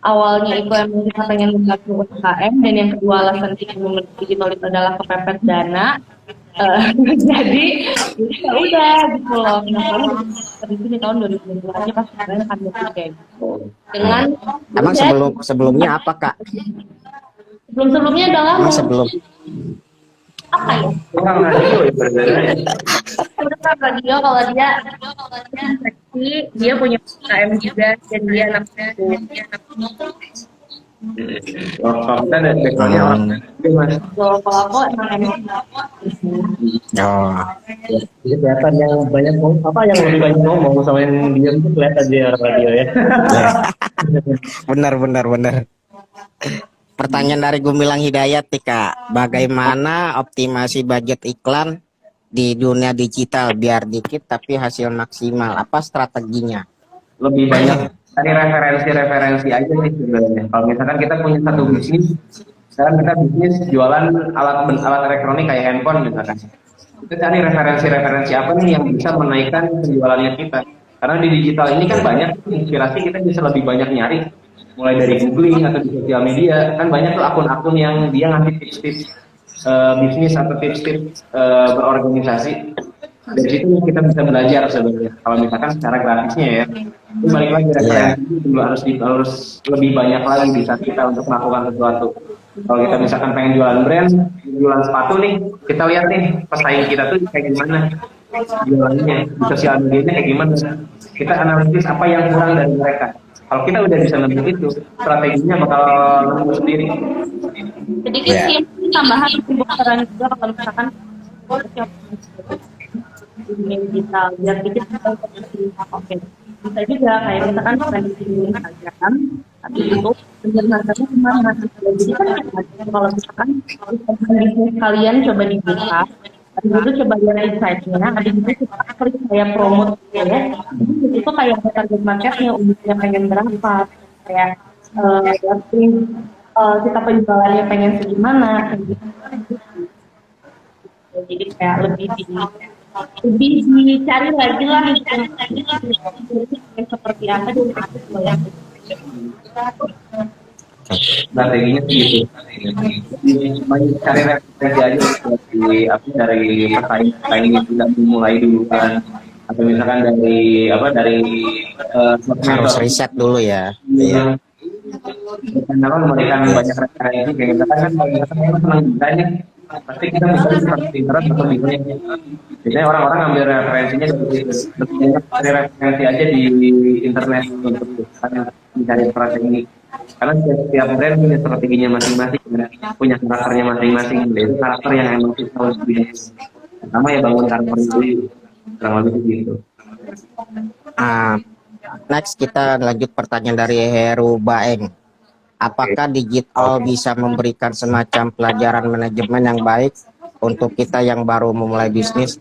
awalnya itu emang kita pengen membantu UMKM, dan yang kedua alasan kita membentuk digital itu adalah kepepet dana. Jadi ya udah gitu loh. Kenapa di tahun 2020 aja pas kemarin kan kayak gitu. Dengan emang sebelumnya apa Kak? Sebelumnya adalah sebelum apa ya? Orang radio ya berbeda. Udah radio, kalau dia dia punya UMKM juga, dan dia anak Kalau kita ada backgroundnya orang mas. Kalau aku emang Oh, Jadi kelihatan yang banyak yang lebih banyak ngomong sama yang diam itu kelihatan di radio ya. benar benar benar. Pertanyaan dari Gumilang Hidayat nih Kak, bagaimana optimasi budget iklan di dunia digital biar dikit tapi hasil maksimal? Apa strateginya? Lebih banyak cari referensi aja sih sebenarnya. Kalau misalkan kita punya satu bisnis, sekarang kita bisnis jualan alat elektronik kayak handphone misalkan. Kita cari referensi apa nih yang bisa menaikkan penjualannya kita. Karena di digital ini kan banyak inspirasi, kita bisa lebih banyak nyari. Mulai dari googling atau di sosial media, kan banyak tuh akun-akun yang dia ngasih tips-tips bisnis atau tips-tips berorganisasi. Dari situ kita bisa belajar sebenarnya. Kalau misalkan secara grafisnya ya, itu balik lagi referensi dulu harus lebih banyak lagi di saat kita untuk melakukan sesuatu. Kalau kita misalkan pengen jualan brand, jualan sepatu nih, kita lihat nih pesaing kita tuh kayak gimana jualannya, di sosial medianya kayak gimana. Kita analisis apa yang kurang dari mereka. Kalau kita udah bisa nemu itu, strateginya bakal nemu sendiri. sedikit sih tambahan pembukaan juga kalau misalkan dunia digital biar dikit oke bisa juga kayak misalkan prediksi Instagram habis itu penjelasannya kemana jadi kan kalau misalkan bisnis kalian coba dibuka habis itu coba lihat insight-nya habis itu kita klik kayak promote gitu ya itu kayak target marketnya umurnya pengen berapa kayak kita penjualannya pengen segimana gitu. Jadi kayak lebih dicari lagi lah yang seperti apa dan Strateginya sih gitu. Banyak cari referensi aja dari pesaing yang sudah memulai duluan atau misalkan dari Harus riset dulu ya. Iya. Karena memberikan banyak referensi kayak misalkan kan kalau misalkan kita senang desain nih pasti kita mencari seperti internet atau di internet. Biasanya orang-orang ambil referensinya dari referensi aja di internet untuk mencari strategi. Karena setiap brand punya strateginya masing-masing, punya karakternya masing-masing. Itu karakter yang emang kita harus punya. Pertama ya bangun karakter dulu, kurang lebih begitu. Next kita lanjut pertanyaan dari Heru Baeng. Apakah digital bisa memberikan semacam pelajaran manajemen yang baik untuk kita yang baru memulai bisnis?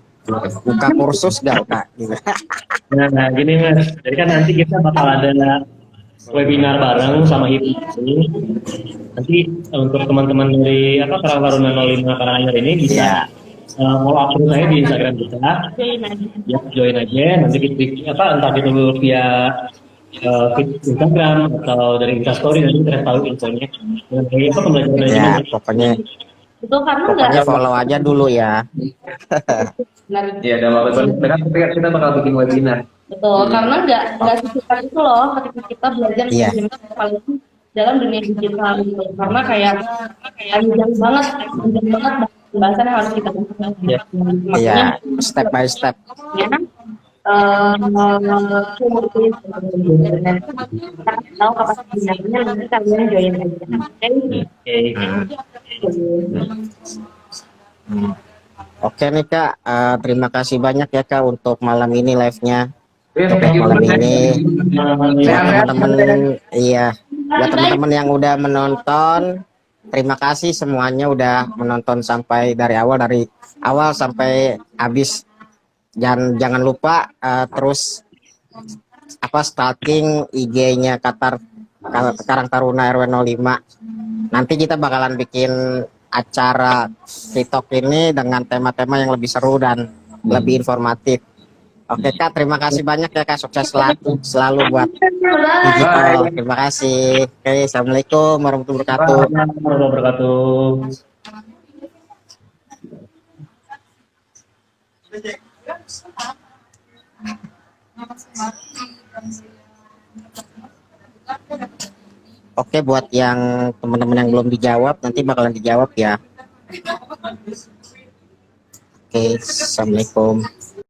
Buka kursus gak Kak? Nah, gini Mas, jadi kan nanti kita bakal ada webinar bareng sama HIPMI ini. Nanti untuk teman-teman dari Karang Taruna 05 Karanganyar ini bisa mau upload saya di Instagram kita. Ya, join aja. Nanti kita entah itu via Instagram atau dari Instastory nanti kita tahu infonya. Mengenai pembelajaran Ya, pokoknya follow aja dulu ya. Iya, dalam waktu dekat kita bakal bikin webinar. betul karena nggak sesukar itu loh ketika kita belajar apalagi dalam dunia digital gitu karena kayak panjang banget pembahasan yang harus kita lakukan. Iya, step by step. Ya, tahu kapasitasnya nanti kalian join aja. Oke nih Kak, terima kasih banyak ya Kak untuk malam ini live-nya. Untuk malam ini, buat teman-teman, buat teman-teman yang udah menonton, terima kasih semuanya udah menonton sampai dari awal sampai habis. Jangan lupa terus stalking IG-nya Karang Taruna RW 05. Nanti kita bakalan bikin acara TikTok ini dengan tema-tema yang lebih seru dan lebih informatif. Oke Kak, terima kasih banyak ya Kak, sukses selalu buat digital. Terima kasih. Oke, assalamualaikum warahmatullahi wabarakatuh. Warahmatullahi wabarakatuh. Oke, buat yang teman-teman yang belum dijawab nanti bakalan dijawab ya. Oke, assalamualaikum.